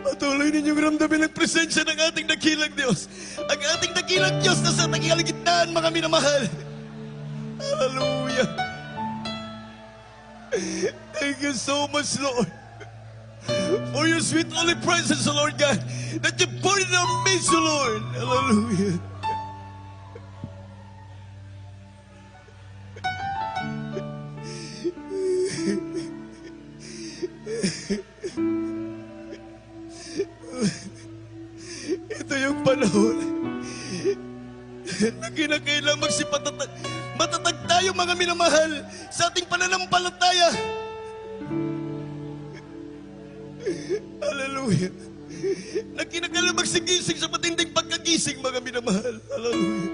Patuloy ninyong ramdamin ang presensya ng ating dakilang Diyos. Ang ating dakilang Diyos na sa tagikalagitnaan, mga minamahal. Hallelujah. Thank you so much, Lord, for your sweet holy presence, O Lord God, that you poured in our midst, O Lord. Hallelujah. Ito yung panahon na kinakailangan matatag tayo, mga minamahal, sa ating pananampalataya. Hallelujah. Na kinakailangan magsigising sa matinding pagkagising, mga minamahal. Hallelujah.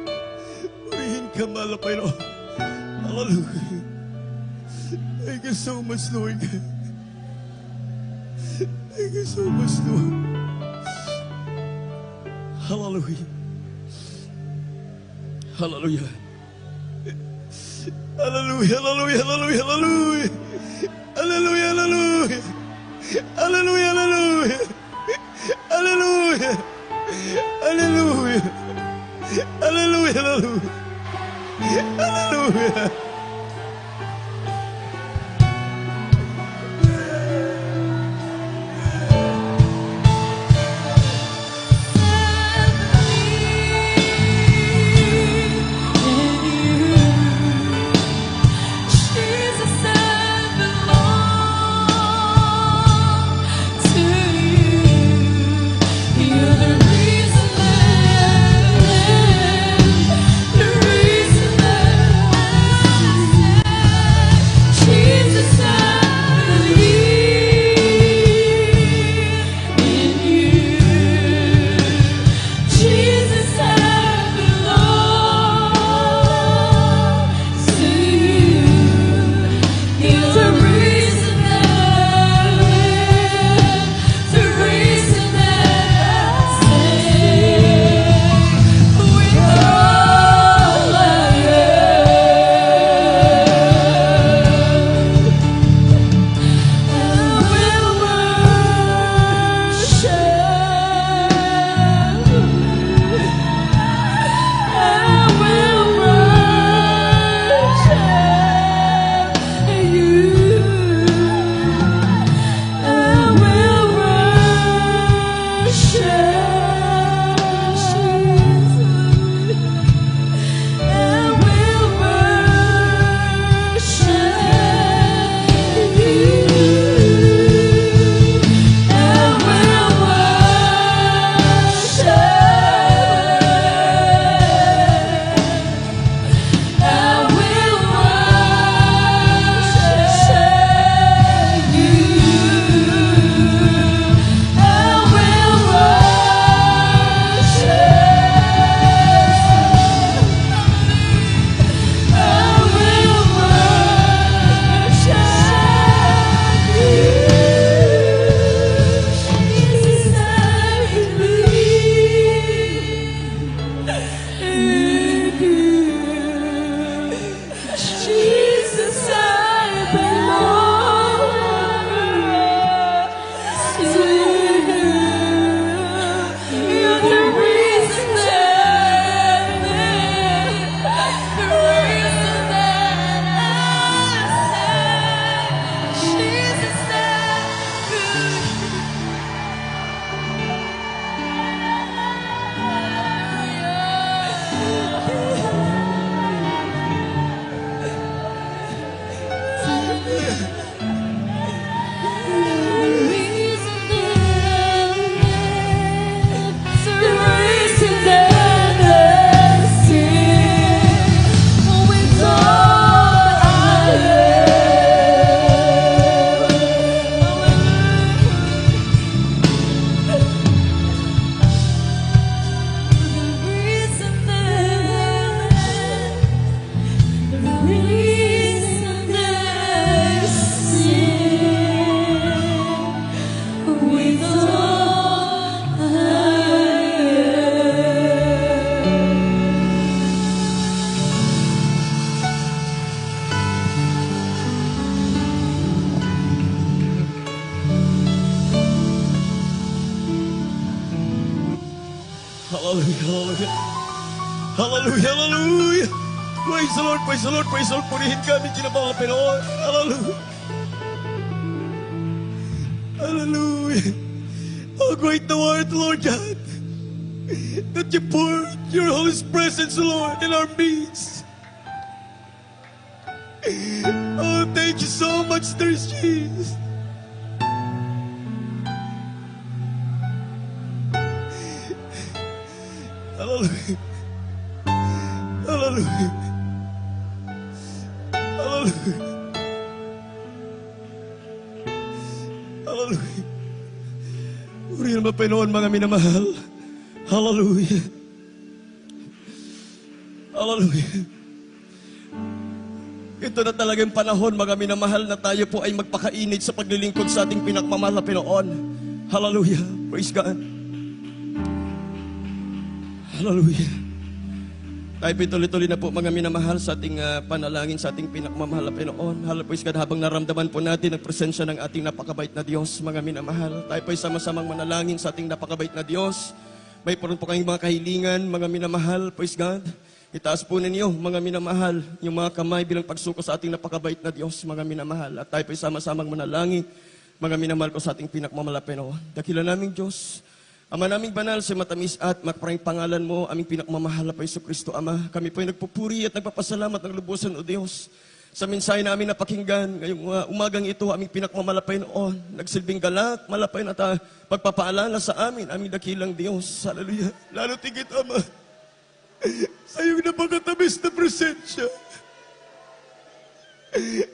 Purihin ka, mahal na Panginoon. Hallelujah. Thank you so much, Lord. Thank you so much, Lord. Hallelujah. Hallelujah. Hallelujah, hallelujah, hallelujah, hallelujah. Hallelujah, hallelujah. Hallelujah, hallelujah. Hallelujah. Hallelujah. Hallelujah, hallelujah. Hallelujah. Jesus, I belong to you. You're the reason that I live, the reason that I Hallelujah. Hallelujah, hallelujah. Praise the Lord, praise the Lord, praise the Lord. Purihin kami, kinabang Pinoon. Hallelujah. Hallelujah. How great thou art, Lord God, that you pour your Holy presence, Lord, in our midst. Oh, thank you so much, dear Jesus. Hallelujah. Hallelujah. Hallelujah. Hallelujah. Purihin mo, Panginoon, mga minamahal. Hallelujah. Hallelujah. Ito na talagang panahon, mga minamahal, na tayo po ay magpakainit sa paglilingkod sa ating pinakmamahal na Pinoon. Hallelujah. Praise God. Hallelujah. Tayo po tuloy-tuloy na po, mga minamahal, sa ating panalangin sa ating pinakmamahal na Pinoon. Hallelujah. Praise God. Habang naramdaman po natin ang presensya ng ating napakabait na Diyos, mga minamahal, tayo po ay sama-samang manalangin sa ating napakabait na Diyos. May po kayong mga kahilingan, mga minamahal. Praise God. Itaas po ninyo, mga minamahal, yung mga kamay bilang pagsuko sa ating napakabait na Diyos, mga minamahal. At tayo po ay sama-samang manalangin, mga minamahal ko sa ating pinakmamahal na Pinoon. Dakila naming Diyos, Ama naming banal, sa matamis at magparang pangalan mo, aming pinakmamahal na Paiso Kristo, Ama. Kami po ay nagpupuri at nagpapasalamat ng lubusan, O Diyos, sa mensahe na aming napakinggan ngayong umagang ito, aming pinakmamalapay noon. Nagsilbing galak, malapay na pagpapaalala sa amin, aming dakilang Diyos. Hallelujah. Lalo tigit, Ama, sa iyong napakatamis na presensya,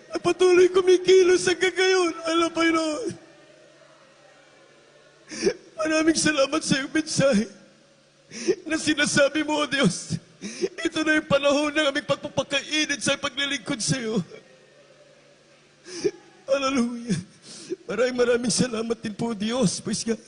na patuloy kumikilos hanggang ngayon, alapay noon. Maraming salamat sa iyong mensahe na sinasabi mo, O Diyos. Ito na yung panahon ng aming pagpapakainit sa paglilingkod sa iyo. Hallelujah. Maraming salamat din po, Diyos. Praise God.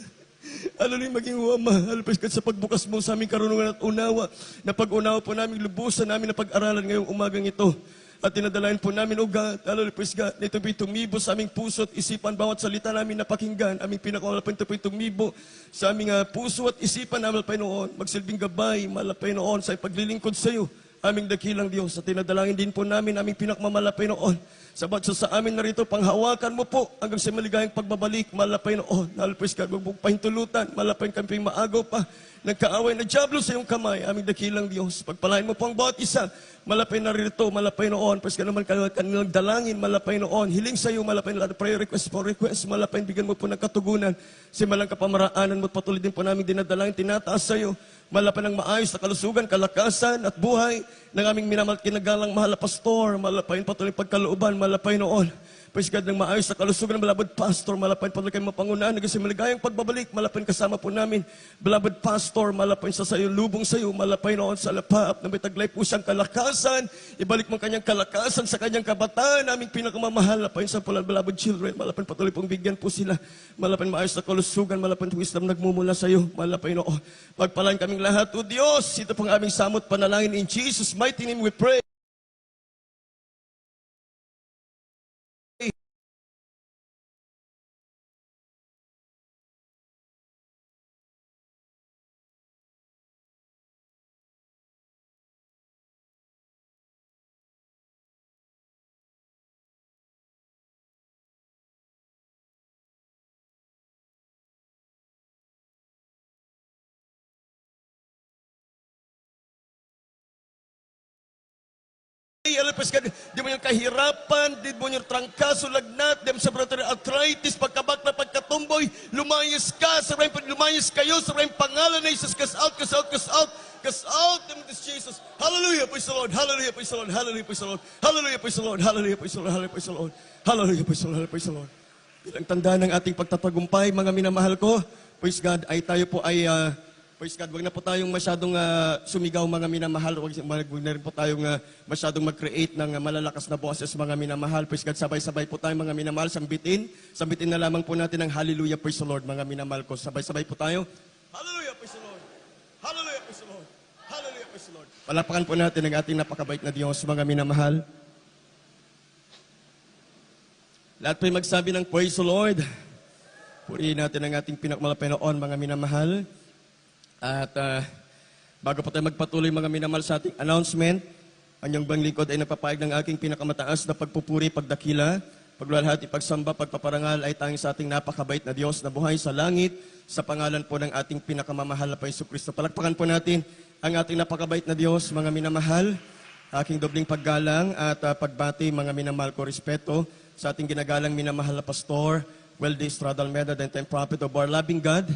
Hallelujah, maging mahal, praise God, sa pagbukas mo sa aming karunungan at unawa, na pag-unawa po namin, lubusan namin na pag-aralan ngayong umagang ito. At tinadalain po namin, O God, hallelujah, praise God, na ito po'y tumibo sa aming puso at isipan, bawat salita namin napakinggan, aming pinakamalapay, ito po'y tumibo sa aming puso at isipan namin, Panginoon, magsilbing gabay, malapay noon sa paglilingkod sa iyo, aming dakilang Diyos. At tinadalangin din po namin, aming pinakmamalapay noon, sabat sa amin na rito, panghawakan mo po hanggang sa maligayang pagbabalik, malapay noon, hallelujah, praise God, huwag pahintulutan, malapay kami maagaw pa, nagkaaway na dyablo sa iyong kamay, aming dakilang Diyos. Pagpalain mo po ang bawat isa, malapay na rito, malapay noon, pas ka naman kanilang dalangin, malapay noon, hiling sa iyo, malapay na prayer request for request, malapay, bigyan mo po ng katugunan, simalang kapamaraanan mo, patuloy din po namin dinadalangin, tinataas sa iyo, malapay ng maayos na kalusugan, kalakasan at buhay ng aming minamahal kinagalang mahal na pastor, malapay patuloy pagkalooban, malapay noon. Praise God, ng maayos na kalusugan ng malabad pastor, malapay patuloy kayong mapangunahan, kasi maligayang pagbabalik, malapay kasama po namin, malabad pastor, malapay sa sayo, lubong sa iyo, malapay noon sa lapap, na may taglay po siyang kalakasan, ibalik mo kanyang kalakasan sa kanyang kabataan, aming pinakamamahal, malapay sa pulang malabad children, malapay patuloy pong bigyan po sila, malapay maayos na kalusugan, malapay wisdom nagmumula sa iyo, malapay noon. Pagpalain kaming lahat, O Diyos, ito pong aming samot panalangin, in Jesus' mighty name we pray. Alapos ka, di mo yung kahirapan, di mo yung trangkaso, lagnat, di mo sa arthritis, pagkabak na pagkatumboy, lumayas ka, lumayas kayo, sa rin pangalan na Jesus, cast out, cast out, cast out, cast out, in this Jesus. Hallelujah, praise the Lord, hallelujah, praise the Lord, hallelujah, praise the Lord, hallelujah, praise the Lord, hallelujah, praise the Lord, hallelujah, praise the Lord, hallelujah, praise the Lord, praise the Lord. Bilang tanda ng ating pagtatagumpay, mga minamahal ko, praise God, ay tayo po ay, praise God, wag na po tayong masyadong sumigaw, mga minamahal. Wag na rin po tayong masyadong mag-create ng malalakas na boses, mga minamahal. Praise God, sabay-sabay po tayo, mga minamahal, sambitin. Sambitin na lamang po natin ang hallelujah, praise the Lord, mga minamahal ko. Sabay-sabay po tayo. Hallelujah, praise the Lord. Hallelujah, praise the Lord. Hallelujah, praise the Lord. Palapakan po natin ang ating napakabait na Diyos, mga minamahal. Lahat po'y magsabi ng praise the Lord. Purihin natin ang ating pinakmalapay noon, mga minamahal. At Bago po tayo magpatuloy mga minamahal sa ating announcement, anyong bang lingkod ay napapayag ng aking pinakamataas na pagpupuri, pagdakila, pagluwalhati, pagsamba, pagpaparangal ay tanging sa ating napakabait na Diyos na buhay sa langit, sa pangalan po ng ating pinakamamahal na Jesucristo. Palakpakan po natin ang ating napakabait na Diyos, mga minamahal, aking dobling paggalang at pagbati, mga minamahal ko, respeto sa ating ginagalang minamahal na Pastor, Weldy Estrada Almeda, the time prophet of our loving God.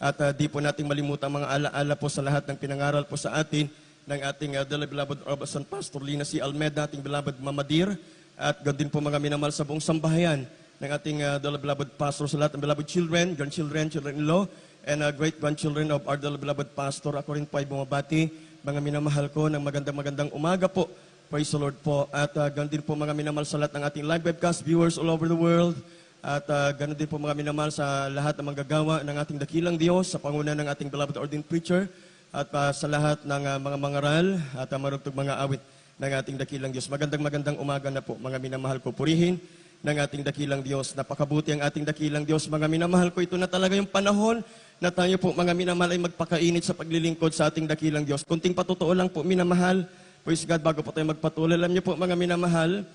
At di po nating malimutan mga alaala po sa lahat ng pinangaral po sa atin ng ating dearly beloved San Pastor Lina C. Almeda, ating beloved Mama Dear, at gandin po mga minamahal sa buong sambahayan ng ating dearly beloved pastor sa lahat ng beloved children, grandchildren, children-in-law, and great-grandchildren of our dearly beloved pastor. Ako rin po ay bumabati, mga minamahal ko, ng magandang umaga po. Praise the Lord po. At gandin po mga minamahal sa lahat ng ating live webcast viewers all over the world. At ganoon din po mga minamahal sa lahat ng manggagawa ng ating dakilang Diyos, sa panguna ng ating beloved ordained preacher, at sa lahat ng mga mangaral at marugtog mga awit ng ating dakilang Diyos. Magandang umaga na po mga minamahal ko. Purihin ng ating dakilang Diyos. Napakabuti ang ating dakilang Diyos. Mga minamahal ko, ito na talaga yung panahon na tayo po mga minamahal ay magpakainit sa paglilingkod sa ating dakilang Diyos. Kunting patotoo lang po minamahal. Praise God, bago po tayo magpatuloy. Alam niyo po mga minamahal,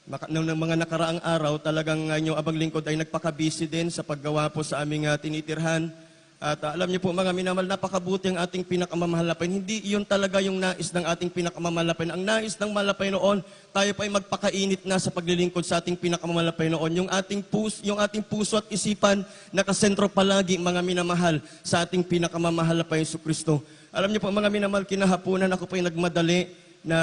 ng mga nakaraang araw, talagang inyong abang lingkod ay nagpaka-busy din sa paggawa po sa aming tinitirhan. At alam niyo po mga minamahal, napakabuti ang ating pinakamamahal na Panginoon. Hindi iyon talaga yung nais ng ating pinakamamahal na Panginoon. Ang nais ng mahal na Panginoon, tayo pa ay magpakainit na sa paglilingkod sa ating pinakamamahal na Panginoon. Yung ating puso at isipan nakasentro palagi mga minamahal sa ating pinakamamahal na Panginoon Jesucristo. Alam niyo po mga minamahal, kinahaponan ako pa ay nagmadali na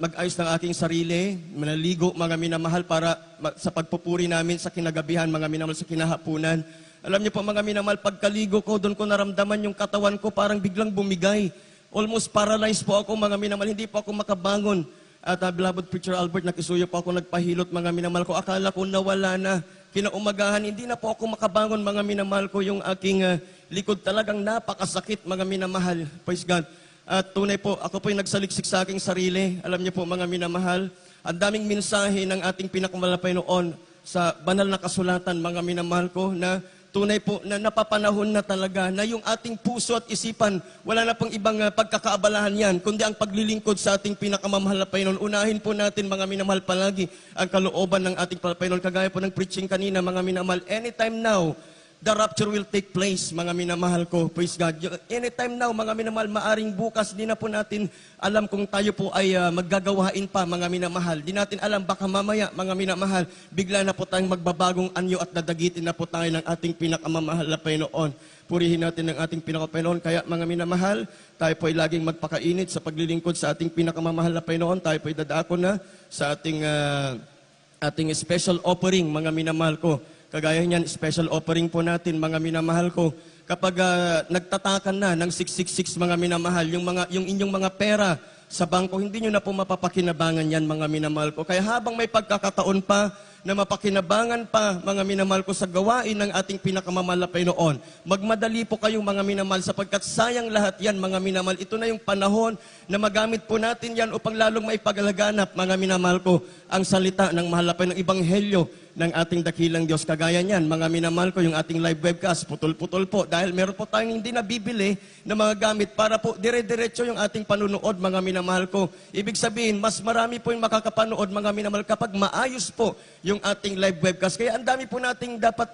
mag-ayos ng aking sarili, manaligo mga minamahal para sa pagpupuri namin sa kinagabihan, mga minamahal sa kinahapunan. Alam niyo po mga minamahal, pagkaligo ko, doon ko naramdaman yung katawan ko parang biglang bumigay. Almost paralyzed po ako mga minamahal, hindi po ako makabangon. At beloved Preacher Albert, nakisuyo po ako, nagpahilot mga minamahal ko. Akala ko nawala na. Kinaumagahan, hindi na po ako makabangon mga minamahal ko. Yung aking likod talagang napakasakit mga minamahal. Praise God. At tunay po, ako po yung nagsaliksik sa aking sarili. Alam niyo po mga minamahal, ang daming mensahe ng ating pinakamalapay noon sa banal na kasulatan, mga minamahal ko, na tunay po na napapanahon na talaga na yung ating puso at isipan, wala na pang ibang pagkakaabalahan yan, kundi ang paglilingkod sa ating pinakamamahal na Panginoon. Unahin po natin mga minamahal palagi ang kalooban ng ating Panginoon. Kagaya po ng preaching kanina, mga minamahal, anytime now, the rapture will take place, mga minamahal ko. Praise God. Anytime now, mga minamahal, maaring bukas, di na po natin alam kung tayo po ay maggagawain pa, mga minamahal. Di natin alam, baka mamaya, mga minamahal, bigla na po tayong magbabagong anyo at dadagitin na po tayo ng ating pinakamamahal na Panginoon. Purihin natin ng ating pinakamamahal. Kaya, mga minamahal, tayo po ay laging magpakainit sa paglilingkod sa ating pinakamamahal na Panginoon. Tayo po ay dadako na sa ating special offering, mga minamahal ko. Kagaya niyan, special offering po natin, mga minamahal ko. Kapag nagtatakan na ng 666, mga minamahal, yung inyong mga pera sa bangko, hindi nyo na po mapapakinabangan yan, mga minamahal ko. Kaya habang may pagkakataon pa na mapakinabangan pa, mga minamahal ko, sa gawain ng ating pinakamamahal na Panginoon, magmadali po kayong mga minamahal, sapagkat sayang lahat yan, mga minamahal. Ito na yung panahon na magamit po natin yan upang lalong maipaglaganap, mga minamahal ko, ang salita ng mahal na Panginoon, ng Ebanghelyo ng ating dakilang Diyos. Kagaya niyan, mga minamahal ko, yung ating live webcast, putol-putol po, dahil meron po tayong hindi nabibili na mga gamit para po dire-diretso yung ating panunood, mga minamahal ko. Ibig sabihin, mas marami po yung makakapanood, mga minamahal, kapag maayos po yung ating live webcast. Kaya ang dami po nating dapat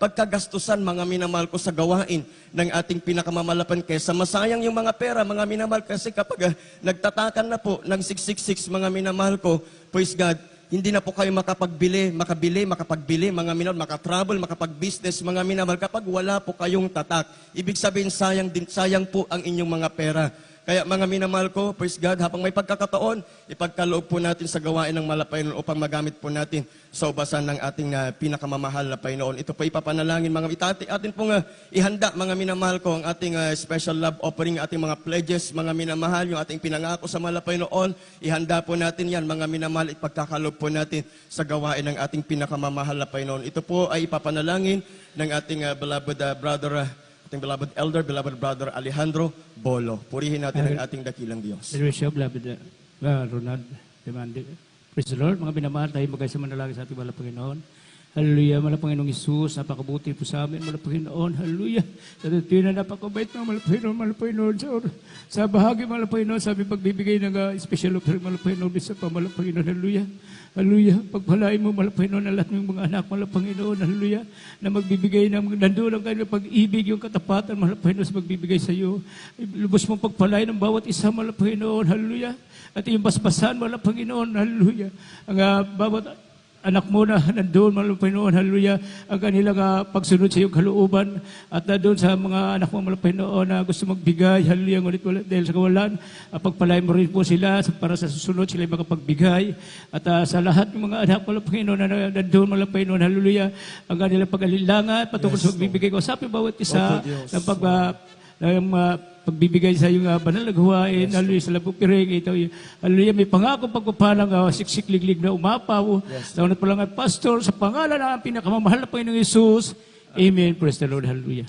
pagkagastusan, mga minamahal ko, sa gawain ng ating pinakamamalapan, kesa masayang yung mga pera, mga minamahal, kasi kapag nagtatakan na po ng 666, mga minamahal ko, praise God, hindi na po kayo makapagpagbili, mga minamahal, makatravel, makapag-business, mga minamahal, kapag wala po kayong tatak. Ibig sabihin, sayang po ang inyong mga pera. Kaya mga minamahal ko, praise God, habang may pagkakataon, ipagkaloob po natin sa gawain ng Panginoon upang magamit po natin sa ubasan ng ating pinakamamahal na Panginoon. Ito po ipapanalangin, mga atin pong ihanda, mga minamahal ko, ang ating special love offering, ating mga pledges, mga minamahal, yung ating pinangako sa mahal na Panginoon. Ihanda po natin yan, mga minamahal, ipagkakaloob po natin sa gawain ng ating pinakamamahal na Panginoon. Ito po ay ipapanalangin ng ating beloved ating beloved elder, beloved brother Alejandro Bolo. Purihin natin ang ating dakilang Diyos. Bishop, beloved Ronald Demande. Praise the Lord. Mga binamahal, tayo magkasama manalangin sa ating mahal na Panginoon. Hallelujah. Mahal na Panginoong Isus, napakabuti po sa amin. Mahal na Panginoon. Hallelujah. Sa tuwin na napakabait mo, mahal na Panginoon. Mahal na Panginoon. Sa bahagi, mahal na Panginoon, sa aming pagbibigay ng special offering, mahal na Panginoon. Isa pa, mahal na Panginoon. Hallelujah. Hallelujah. Pagpalain mo, mahal na Panginoon, ang lahat ng mga anak, mahal na Panginoon. Hallelujah. Na magbibigay ng nandun ang kanyang pag-ibig, yung katapatan, mahal na Panginoon, sa magbibigay sa iyo. Lubos mong pagpalain ng bawat isa, mahal na Panginoon. Hallelujah. At yung basbasan, mahal na Panginoon. Hallelujah. Ang bawat anak mo na nandun, mahal na Panginoon, hallelujah, ang kanilang pagsunod sa iyong kalooban at nandun sa mga anak mo, mahal na Panginoon, na gusto magbigay, hallelujah, ngunit dahil sa kawalan, pagpalain mo rin po sila para sa susunod sila makapagbigay at sa lahat ng mga anak, mahal na Panginoon, na nandun, mahal na Panginoon, hallelujah, ang kanilang pag-alilangan, patungkol sa magbibigay ko. Sabi bawat isa ng pagbibigay sa iyong banal na gawain, hallelujah, sa labupiring, ito, hallelujah, may pangako pagpapalang siksik-liglig na umapaw, sa unat pa lang at pastor, sa pangalan ng pinakamamahal na Panginoong Yesus, amen, praise the Lord, hallelujah.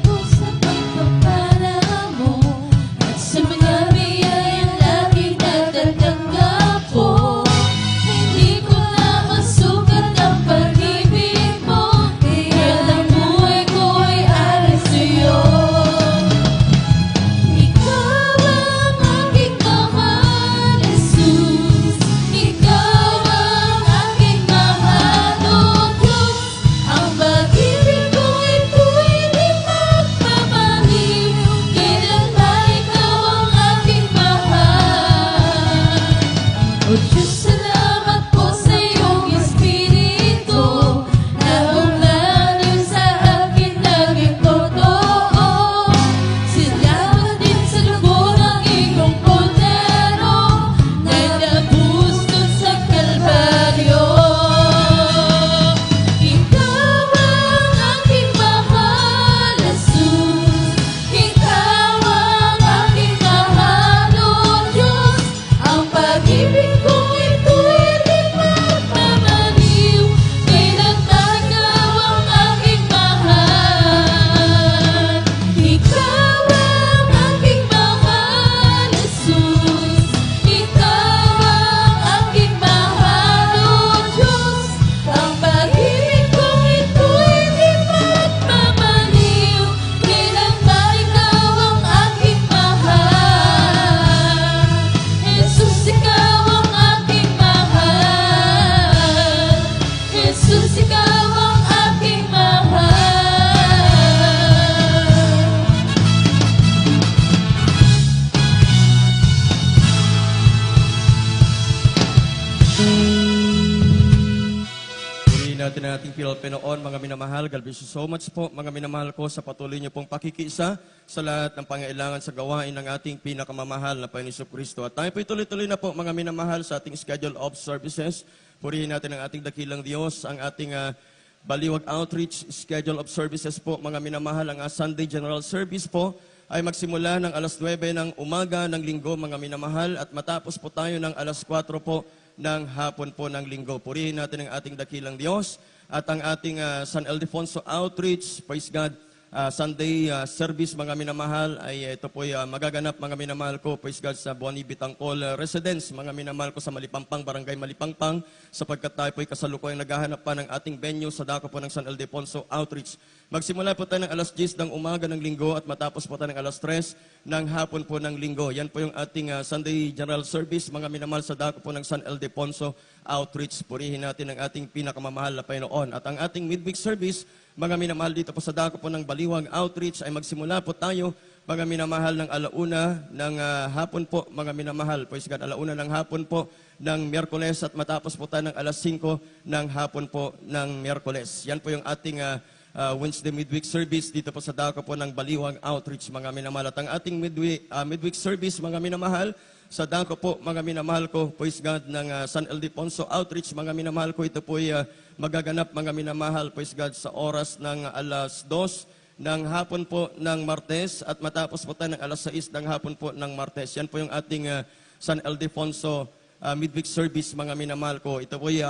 Po sa pagpapala mo at sa mga biyayang laging natatanggap ko, hindi ko na masukat ang pag-ibig mo, kaya ang buhay ko ay aral sa'yo. Ikaw ang aking mahal, Jesus. Ikaw ang aking mahal, O Diyos. Ang pag-ibig ko ito'y di magpapaliw, kailanman ikaw ang aking mahal. O Diyos, salamat po sa iyong Espiritu na umaliw sa akin laging totoo. Salamat din sa dugo ng iyong kordero na nabus dun sa Kalbaryo. Ikaw ang aking mahal, Jesus. Ikaw ang aking mahal, O Diyos. Ang pag-ibig ko ito'y di magpapaliw, kailanman ikaw ang aking mahal. Ikaw ang aking mahal, Jesus. Ikaw ang aking mahal, O Diyos. Ang pag-ibig ko ito'y di magpapaliw, kailanman ikaw ang aking mahal. Jesus, ikaw ang aking mahal. Jesus, ikaw ang aking mahal. Purihin natin ang ating Pinoon, mga minamahal. God bless you so much po, mga minamahal ko, sa patuloy niyo pong pakikiisa sa lahat ng pangailangan sa gawain ng ating pinakamamahal na Panginoon Kristo. At tayo po tuloy-tuloy na po, mga minamahal, sa ating schedule of services. Purihin natin ang ating dakilang Diyos, ang ating Baliwag Outreach Schedule of Services po, mga minamahal. Ang Sunday General Service po ay magsimula ng alas 9 ng umaga ng linggo, mga minamahal, at matapos po tayo ng alas 4 po ng hapon po ng linggo. Purihin natin ang ating dakilang Diyos at ang ating San Ildefonso Outreach, praise God, Sunday service, mga minamahal, ay ito po magaganap, mga minamahal ko, praise God, sa Buani Bitangkol Residence, mga minamahal ko, sa Malipampang, Barangay Malipampang, sapagkat tayo po ay kasalukuyang naghahanap pa ng ating venue sa dako po ng San Ildefonso Outreach. Magsimula po tayo ng alas 10 ng umaga ng linggo at matapos po tayo ng alas 3 ng hapon po ng linggo. Yan po yung ating Sunday General Service, mga minamahal, sa dako po ng San Ildefonso Outreach. Purihin natin ang ating pinakamamahal na Panginoon. At ang ating midweek service, mga minamahal, dito po sa dako po ng Baliwag Outreach, ay magsimula po tayo, mga minamahal, ng alauna ng hapon po, mga minamahal. Praise God, alauna ng hapon po ng Miyerkules at matapos po tayo ng alas 5 ng hapon po ng Miyerkules. Yan po yung ating Wednesday midweek service dito po sa dako po ng Baliwag Outreach, mga minamahal. At ang ating midweek service, mga minamahal, sa dako po, mga minamahal ko, praise God, ng San Ildefonso Outreach, mga minamahal ko, ito po ay magaganap, mga minamahal, praise God, sa oras ng alas 2 ng hapon po ng Martes at matapos po tayo ng alas 6 ng hapon po ng Martes. Yan po yung ating San Ildefonso midweek service, mga minamahal ko. Ito po ay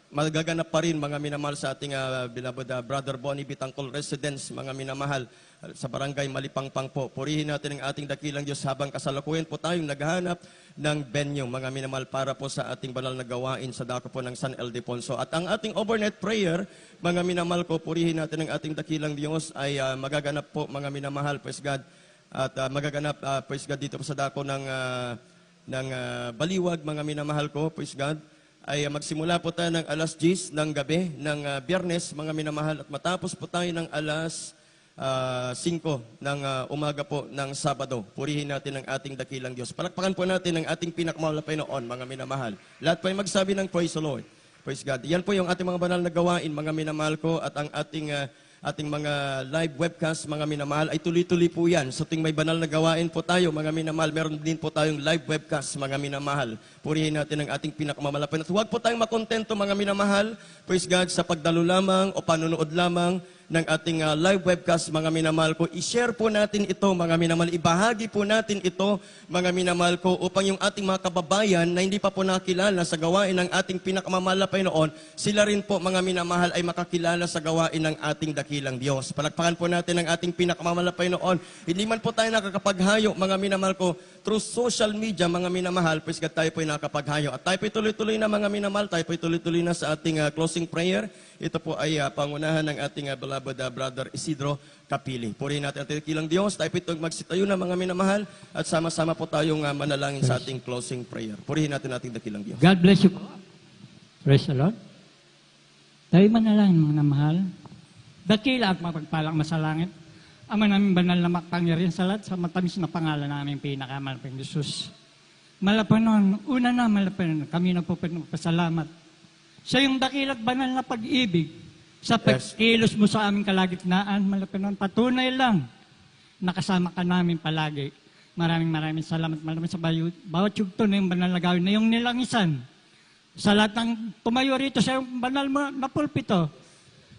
magaganap pa rin mga minamahal sa ating beloved Brother Bonnie Bitangkol Residence, mga minamahal, sa barangay Malipangpang po. Purihin natin ang ating dakilang Diyos habang kasalukuyan po tayong naghahanap ng venue, mga minamahal, para po sa ating banal na gawain sa dako po ng San Ildefonso. At ang ating overnight prayer, mga minamahal ko, purihin natin ang ating dakilang Diyos ay magaganap po, mga minamahal, praise God. At magaganap, praise God, dito po sa dako ng Baliwag, mga minamahal ko, praise God, ay magsimula po tayo ng alas 10 ng gabi, ng Biyernes, mga minamahal, at matapos po tayo ng alas 5 ng umaga po ng Sabado. Purihin natin ang ating dakilang Diyos. Palakpakan po natin ang ating pinakamahal na Panginoon, mga minamahal. Lahat po ay magsabi ng praise the Lord. Praise God. Yan po yung ating mga banal na gawain, mga minamahal ko, at ang ating mga live webcast, mga minamahal, ay tuloy-tuloy po yan. So ting may banal na gawain po tayo, mga minamahal, meron din po tayong live webcast, mga minamahal. Purihin natin ang ating pinakamamalapin. At huwag po tayong makontento, mga minamahal, praise God, sa pagdalo lamang o panunood lamang ng ating live webcast, mga minamahal ko. I-share po natin ito, mga minamahal. Ibahagi po natin ito, mga minamahal ko, upang yung ating mga kababayan na hindi pa po nakilala sa gawain ng ating pinakamamahal na Panginoon, sila rin po, mga minamahal, ay makakilala sa gawain ng ating dakilang Diyos. Palakpakan po natin ang ating pinakamamahal na Panginoon. Hindi man po tayo nakakapaghayo, mga minamahal ko, through social media, mga minamahal, praise God, tayo po ay nakakapaghayo. At tayo po tuloy-tuloy na, mga minamahal, tayo po tuloy-tuloy na sa ating closing prayer. Ito po ay pangunahan ng ating beloved Brother Isidro Kapili. Purihin natin ang dakilang Diyos. Tayo po itong magsitayo na, mga minamahal, at sama-sama po tayong manalangin sa ating closing prayer. Purihin natin ang ating dakilang Diyos. God bless you po. Praise the Lord. Tayo manalangin, mga mahal. Dakila at mapagpalang masalangit. Ama namin banal na makapangyarihan sa lahat sa matamis na pangalan namin pinakamalaping Jesus. Malapanon, una na malapanon, kami na po pinagpasalamat sa iyong dakilat banal na pag-ibig, sa pagkilos mo sa aming kalagitnaan, malapanon, patunay lang, nakasama ka namin palagi. Maraming salamat, maraming sa bawat yugto na yung banal na gawin, na yung nilangisan. Sa lahat ng tumayo rito sa iyong banal na pulpito,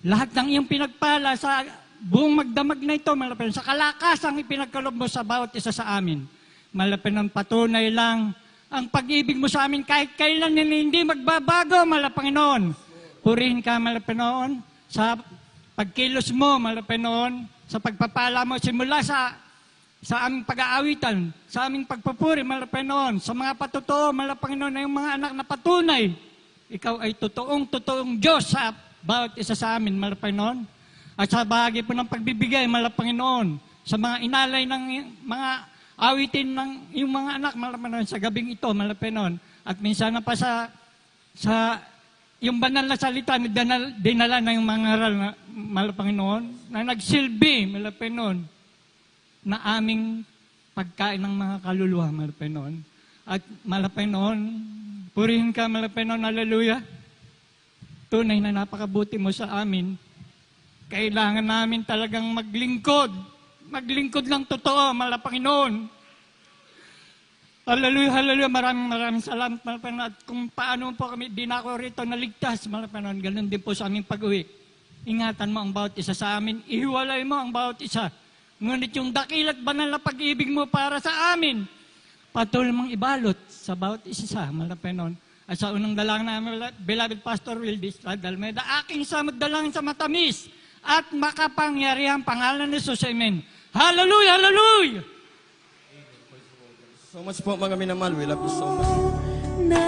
lahat ng iyong pinagpala sa buong magdamag na ito, malapanon, sa kalakasang ipinagkalob mo sa bawat isa sa amin. Malapanon, patunay lang, ang pag-ibig mo sa amin kahit kailan hindi magbabago, Malapanginoon. Purihin ka, Malapanginoon, sa pagkilos mo, Malapanginoon, sa pagpapala mo, simula sa aming pag-aawitan, sa aming pagpupuri, Malapanginoon, sa mga patotoo, Malapanginoon, na yung mga anak na patunay. Ikaw ay totoong Diyos sa bawat isa sa amin, Malapanginoon. At sa bahagi po ng pagbibigay, Malapanginoon, sa mga inalay ng mga awitin ng yung mga anak, Malapanginoon, sa gabing ito, Malapanginoon. At minsan na pa sa yung banal na salita, dinala na yung mga ngaral na, Malapanginoon, na nagsilbi, Malapanginoon, na aming pagkain ng mga kaluluwa, Malapanginoon. At Malapanginoon, purihin ka, Malapanginoon, hallelujah. Tunay na napakabuti mo sa amin. Kailangan namin talagang maglingkod. Maglingkod lang totoo, Malapanginoon. Hallelujah, hallelujah. Maraming salamat, Malapanginoon. At kung paano po kami dinako rito naligtas, Malapanginoon, ganun din po sa aming pag-uwi. Ingatan mo ang bawat isa sa amin. Ihiwalay mo ang bawat isa. Ngunit yung dakilat banal na pag-ibig mo para sa amin, patuloy mong ibalot sa bawat isa, Malapanginoon. At sa unang dalangin namin, beloved Pastor Wildis Dalmeda, aking samot dalangin sa matamis at makapangyarihang pangalan ni Jesus. Amen. Hallelujah! Hallelujah! So much po, mga minamahal. We love you so much. Na